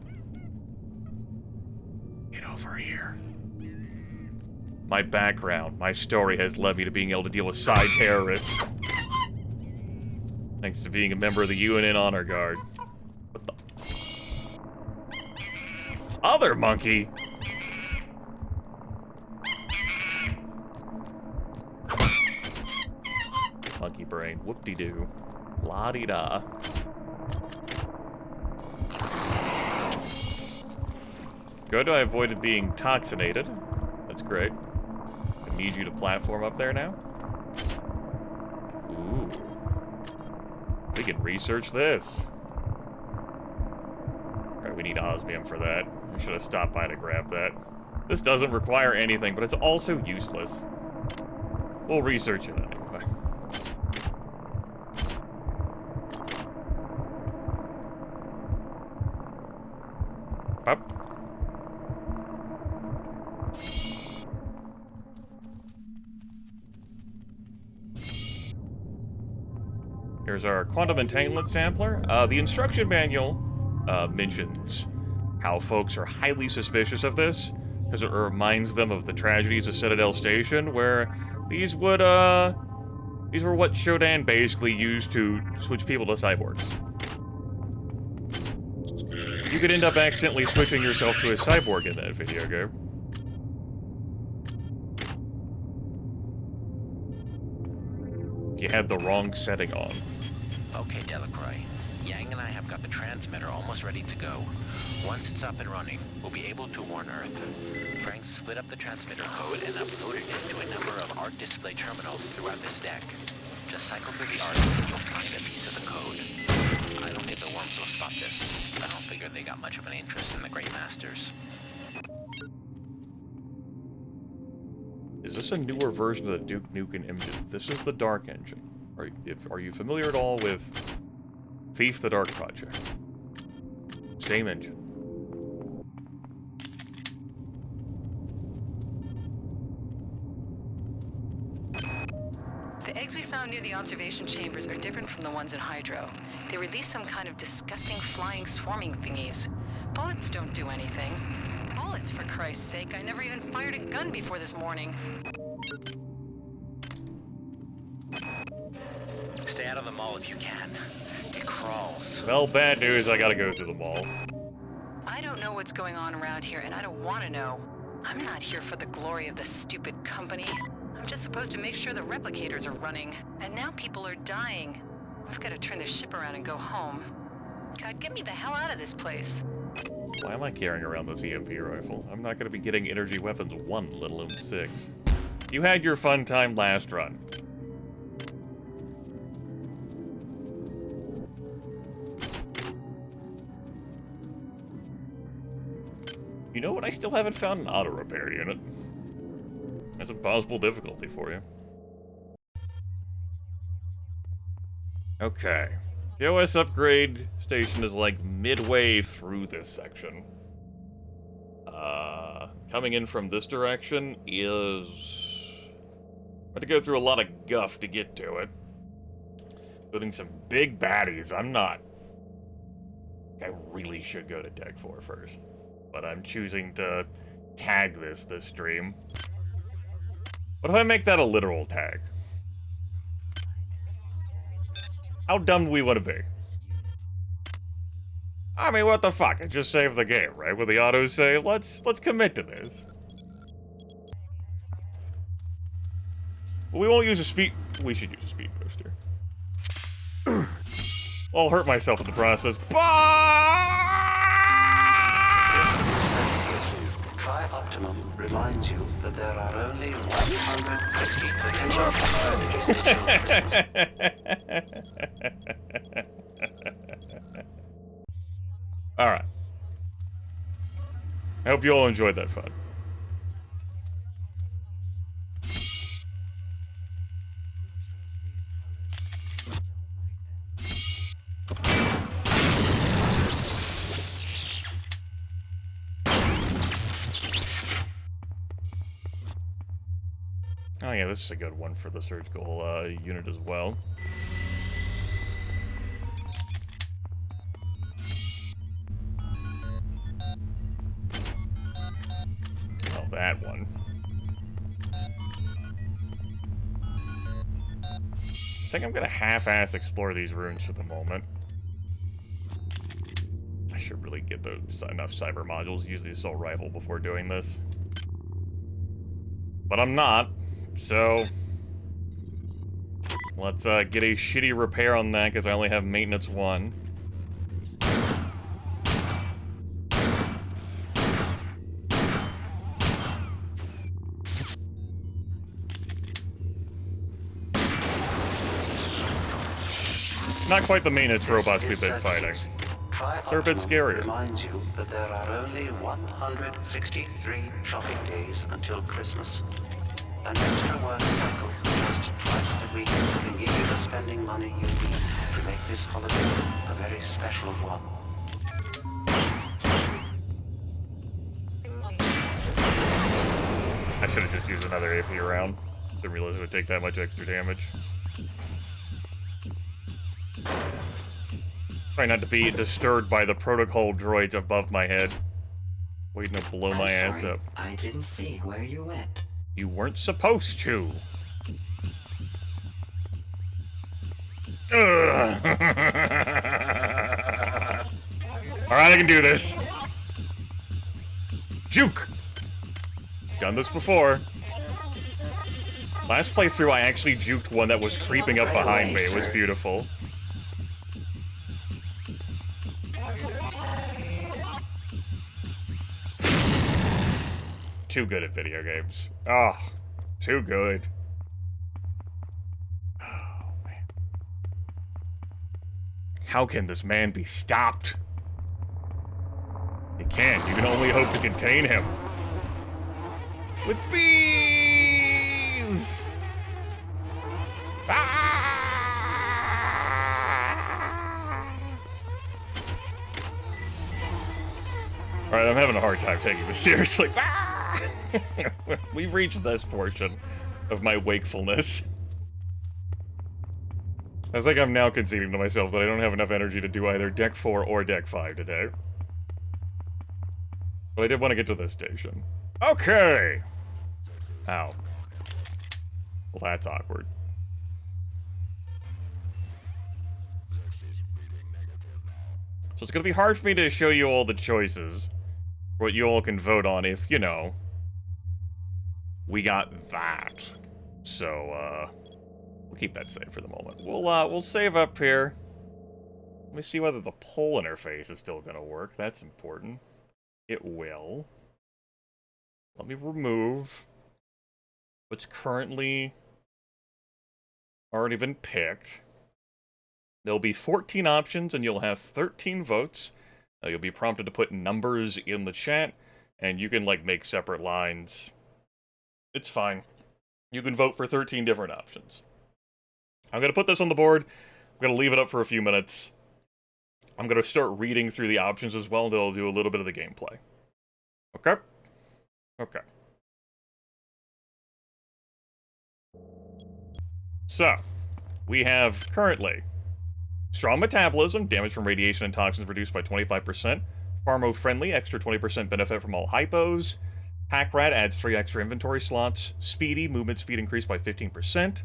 Get over here. My background, my story has led me to being able to deal with psi terrorists. Thanks to being a member of the UNN Honor Guard. What the? Other monkey? Monkey brain. Whoop-de-doo. La-di-da. Good, I avoided being toxinated. That's great. I need you to platform up there now. Ooh. We can research this. Alright, we need osmium for that. I should have stopped by to grab that. This doesn't require anything, but it's also useless. We'll research it anyway. Up. Here's our quantum entanglement sampler. The instruction manual mentions how folks are highly suspicious of this, because it reminds them of the tragedies of Citadel Station, where these were what Shodan basically used to switch people to cyborgs. You could end up accidentally switching yourself to a cyborg in that video game. You had the wrong setting on. Okay, Delacroix. Yang and I have got the transmitter almost ready to go. Once it's up and running, we'll be able to warn Earth. Frank split up the transmitter code and uploaded it to a number of ARC display terminals throughout this deck. Just cycle through the ARC and you'll find a piece of the code. I don't think the worms will spot this. I don't figure they got much of an interest in the Great Masters. Is this a newer version of the Duke Nukem engine? This is the Dark engine. Are you familiar at all with Thief the Dark Project? Same engine. The eggs we found near the observation chambers are different from the ones in Hydro. They release some kind of disgusting flying swarming thingies. Bullets don't do anything. Bullets, for Christ's sake. I never even fired a gun before this morning. Stay out of the mall if you can. It crawls. Well, bad news, I gotta go through the mall. I don't know what's going on around here, and I don't want to know. I'm not here for the glory of the stupid company. I'm just supposed to make sure the replicators are running. And now people are dying. I've got to turn this ship around and go home. God, get me the hell out of this place. Why am I carrying around this EMP rifle? I'm not going to be getting energy weapons 1, let alone 6. You had your fun time last run. You know what? I still haven't found an auto repair unit. That's a possible difficulty for you. Okay. The OS upgrade station is like midway through this section. Coming in from this direction is... I had to go through a lot of guff to get to it. Including some big baddies. I really should go to Deck 4 first. But I'm choosing to tag this stream. What if I make that a literal tag? How dumb do we want to be? I mean, what the fuck? I just saved the game, right? With the auto save, let's commit to this. We won't use a speed... We should use a speed booster. I'll hurt myself in the process. Tri-Optimum reminds you that there are only 160 Alright. I hope you all enjoyed that fun. Oh yeah, this is a good one for the surgical unit as well. Oh, that one. I think I'm gonna half-ass explore these ruins for the moment. I should really get enough cyber modules to use the assault rifle before doing this. But I'm not. So, let's get a shitty repair on that, because I only have maintenance 1. Not quite the maintenance robots we've been fighting. They're a bit scarier. Reminds you that there are only 163 shopping days until Christmas. An extra work cycle just twice a week can give you the spending money you need to make this holiday a very special one. I should have just used another AP round. Didn't realize it would take that much extra damage. Try not to be disturbed by the protocol droids above my head. Waiting to blow my ass up. I didn't see where you went. You weren't supposed to. Alright, I can do this. Juke! Done this before. Last playthrough, I actually juked one that was creeping up behind me. It was beautiful. Too good at video games. Oh, too good. Oh, man. How can this man be stopped? You can't. You can only hope to contain him. With bees! Alright, I'm having a hard time taking this seriously. We've reached this portion of my wakefulness. I think I'm now conceding to myself that I don't have enough energy to do either Deck 4 or Deck 5 today. But I did want to get to this station. Okay! Ow. Well, that's awkward. So it's gonna be hard for me to show you all the choices. What you all can vote on if, you know, we got that. So, We'll keep that safe for the moment. We'll save up here. Let me see whether the pull interface is still going to work. That's important. It will. Let me remove what's currently already been picked. There'll be 14 options, and you'll have 13 votes. You'll be prompted to put numbers in the chat, and you can, like, make separate lines. It's fine. You can vote for 13 different options. I'm going to put this on the board. I'm going to leave it up for a few minutes. I'm going to start reading through the options as well, and I'll do a little bit of the gameplay. Okay? Okay. So, we have currently strong metabolism, damage from radiation and toxins reduced by 25%. Pharmo-friendly, extra 20% benefit from all hypos. Pack Rat adds 3 extra inventory slots. Speedy, movement speed increased by 15%.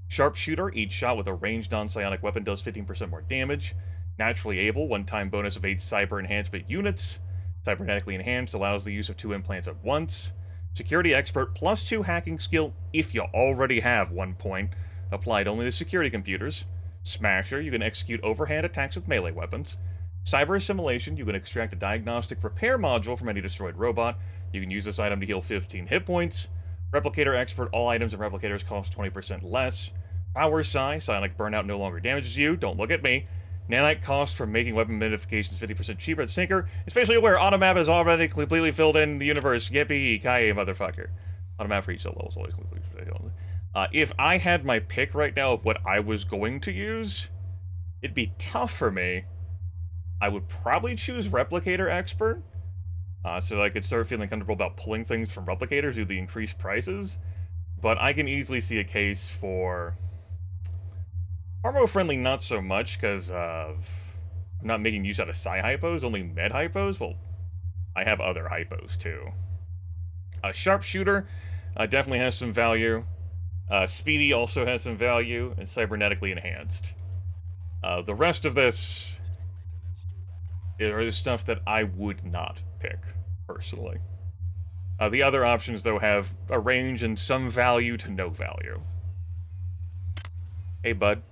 Sharpshooter, each shot with a ranged non-psionic weapon does 15% more damage. Naturally able, one-time bonus of 8 cyber enhancement units. Cybernetically enhanced allows the use of 2 implants at once. Security expert, plus 2 hacking skill if you already have 1 point. Applied only to security computers. Smasher, you can execute overhand attacks with melee weapons. Cyber assimilation, you can extract a diagnostic repair module from any destroyed robot. You can use this item to heal 15 hit points. Replicator expert, all items and replicators cost 20% less. Power Psi, psionic burnout no longer damages you. Don't look at me. Nanite cost from making weapon modifications 50% cheaper at Stinker. Especially aware, automap is already completely filled in the universe. Yippee-ki-yay, motherfucker. Automap for each level is always completely filled in. If I had my pick right now of what I was going to use, it'd be tough for me. I would probably choose Replicator Expert, so that I could start feeling comfortable about pulling things from replicators due to the increased prices. But I can easily see a case for Pharmo-friendly, not so much, because I'm not making use out of psi hypos, only med hypos. Well, I have other hypos too. Sharpshooter definitely has some value. Speedy also has some value, and cybernetically enhanced. The rest of this is stuff that I would not pick, personally. The other options, though, have a range and some value to no value. Hey, bud.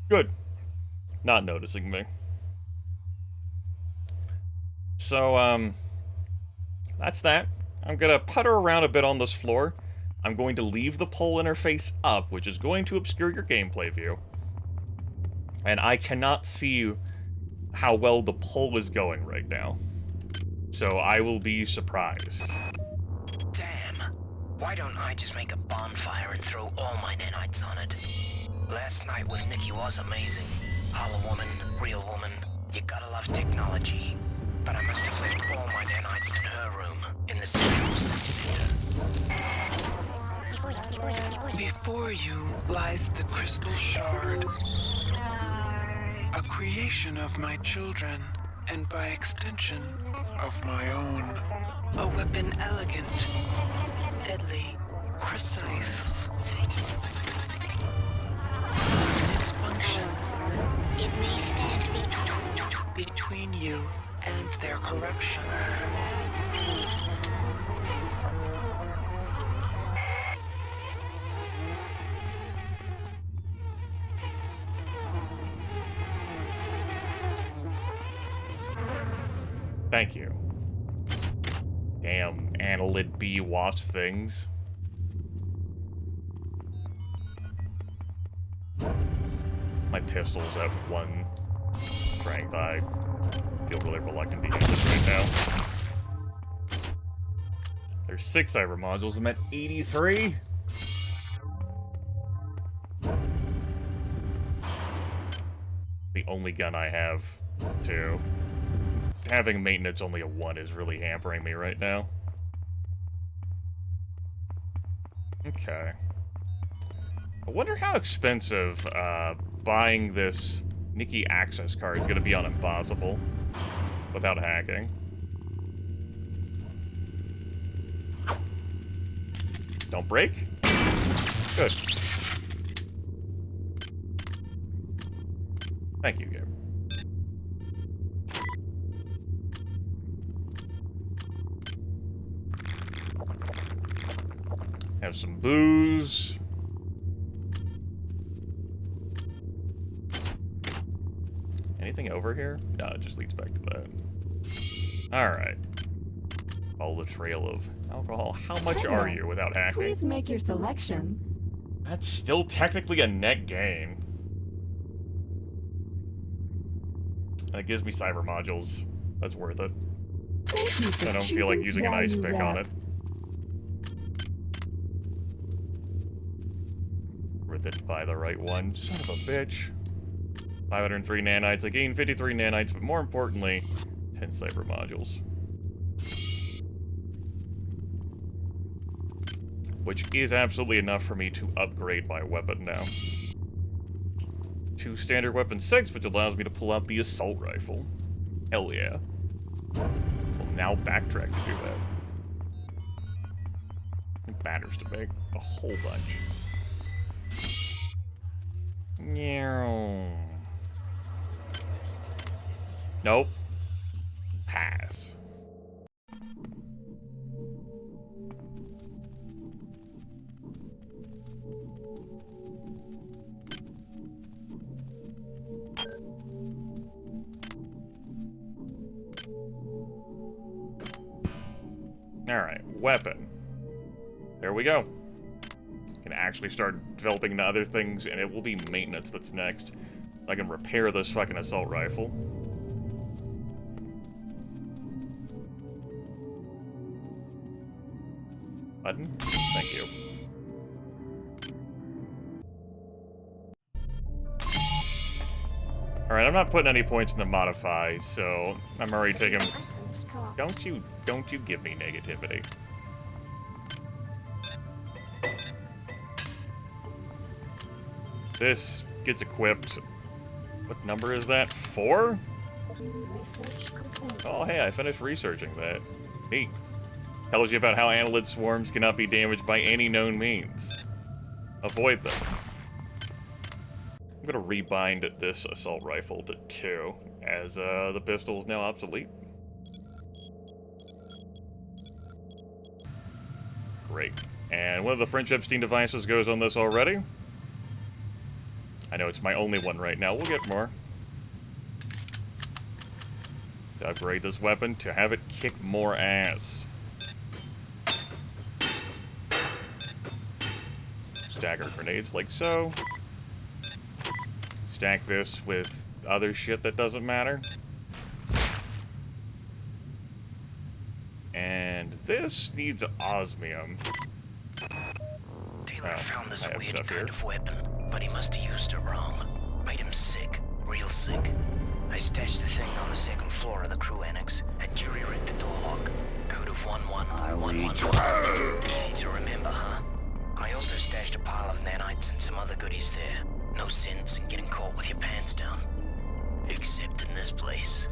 Good. Not noticing me. So, that's that. I'm gonna putter around a bit on this floor. I'm going to leave the poll interface up, which is going to obscure your gameplay view. And I cannot see how well the poll is going right now. So I will be surprised. Damn. Why don't I just make a bonfire and throw all my nanites on it? Last night with Nikki was amazing. Hollow woman, real woman. You gotta love technology. But I must have left all my nanites in her room, in the central center. Before you lies the crystal shard. A creation of my children, and by extension, of my own. A weapon elegant, deadly, precise. Its function, it may stand between you and their corruption. Thank you. Damn annelid bee watch things. My pistol's at 1 strength. I feel really reluctant to use this right now. There's 6 cyber modules. I'm at 83. The only gun I have, too. Having maintenance only a 1 is really hampering me right now. Okay. I wonder how expensive buying this Nikki access card is going to be on Impossible without hacking. Don't break? Good. Thank you, game. Have some booze. Anything over here? No, it just leads back to that. Alright. Follow the trail of alcohol. How much are you without hacking? Please make your selection. That's still technically a net gain. And it gives me cyber modules. That's worth it. I don't feel like using an ice pick on it. Didn't buy the right one. Son of a bitch. 503 nanites. I gained 53 nanites, but more importantly, 10 cyber modules. Which is absolutely enough for me to upgrade my weapon now. To standard weapon 6, which allows me to pull out the assault rifle. Hell yeah. We'll now backtrack to do that. It matters to make a whole bunch. Nope. Pass. Alright, weapon. There we go. Can actually start developing into other things, and it will be maintenance that's next. I can repair this fucking assault rifle. Button? Thank you. Alright, I'm not putting any points in the modify, so I'm already taking... Don't you give me negativity. This gets equipped. What number is that? 4? Oh, hey, I finished researching that. Neat. Tells you about how annelid swarms cannot be damaged by any known means. Avoid them. I'm gonna rebind this assault rifle to 2, as the pistol is now obsolete. Great. And one of the French Epstein devices goes on this already. I know it's my only one right now. We'll get more. To upgrade this weapon to have it kick more ass. Stagger grenades like so. Stack this with other shit that doesn't matter. And this needs osmium. Taylor found this weird kind of weapon, but he must have used it wrong. Made him sick. Real sick. I stashed the thing on the second floor of the crew annex and jury-rigged the door lock. Code of 11111. Easy to remember, huh? I also stashed a pile of nanites and some other goodies there. No sense in getting caught with your pants down. Except in this place.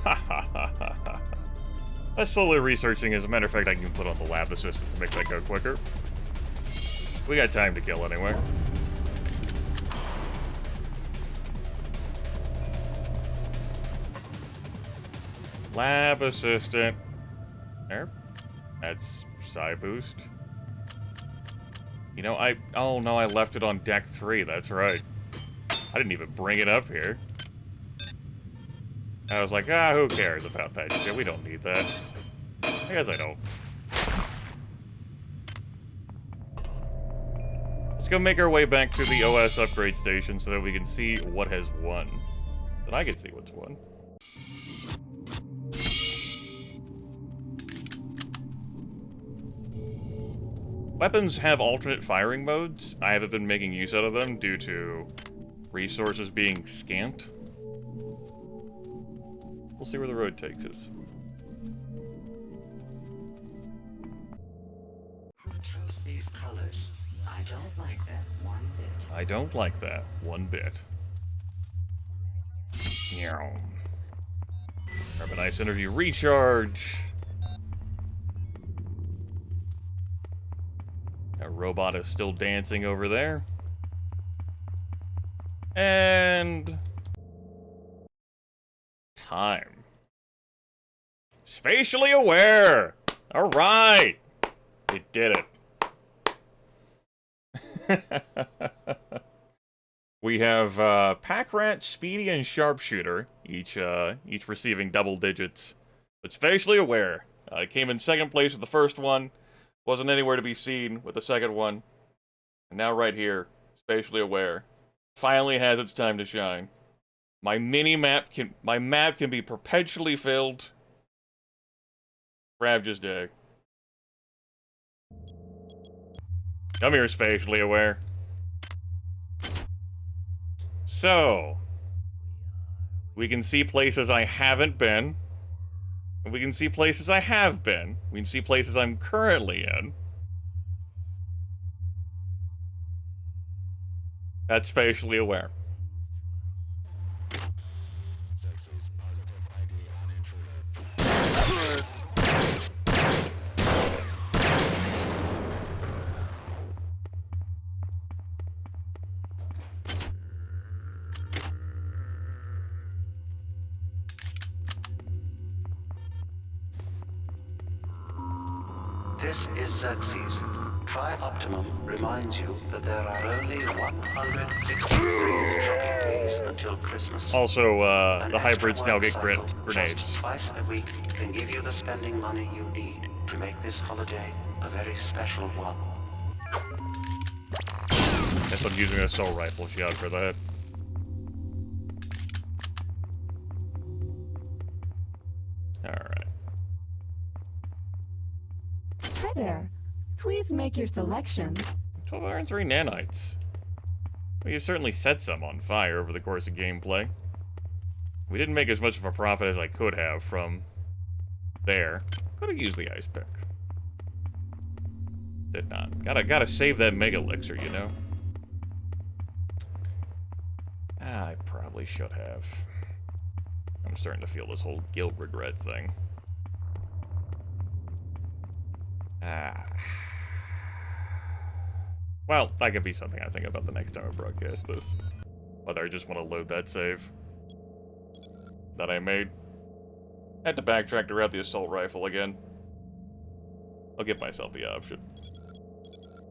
Ha ha ha ha ha. I'm slowly researching. As a matter of fact, I can put on the lab assistant to make that go quicker. We got time to kill anyway. Lab assistant. There. That's psi boost. You know, oh no, I left it on deck 3. That's right. I didn't even bring it up here. I was like, who cares about that shit? We don't need that. I guess I don't. Let's go make our way back to the OS upgrade station so that we can see what has won. Then I can see what's won. Weapons have alternate firing modes. I haven't been making use out of them due to resources being scant. We'll see where the road takes us. Who chose these colors? I don't like that one bit. I don't like that one bit. Meow. Grab a nice energy recharge. That robot is still dancing over there. And... time. Spatially aware! Alright! It did it. We have Pack Rat, Speedy, and Sharpshooter, each receiving double digits, but spatially aware. Came in second place with the first one, wasn't anywhere to be seen with the second one, and now right here, spatially aware, finally has its time to shine. My map can be perpetually filled. Brav just dig. Come here, spatially aware. So, we can see places I haven't been. And we can see places I have been. We can see places I'm currently in. That's spatially aware. This is Xerxes. Tri-Optimum reminds you that there are only 163 shopping days until Christmas. Also, An the hybrids extra now get cycle grenades. Just twice a week can give you the spending money you need to make this holiday a very special one. Guess I'm using an assault rifle shot for that. Alright. Hi there. Please make your selection. 12 iron, 3 nanites. Well, you certainly set some on fire over the course of gameplay. We didn't make as much of a profit as I could have from there. Could have used the ice pick. Did not. Gotta save that mega elixir, you know? I probably should have. I'm starting to feel this whole guilt regret thing. Well, that could be something I think about the next time I broadcast this. Whether I just want to load that save that I made. Had to backtrack to route the assault rifle again. I'll give myself the option.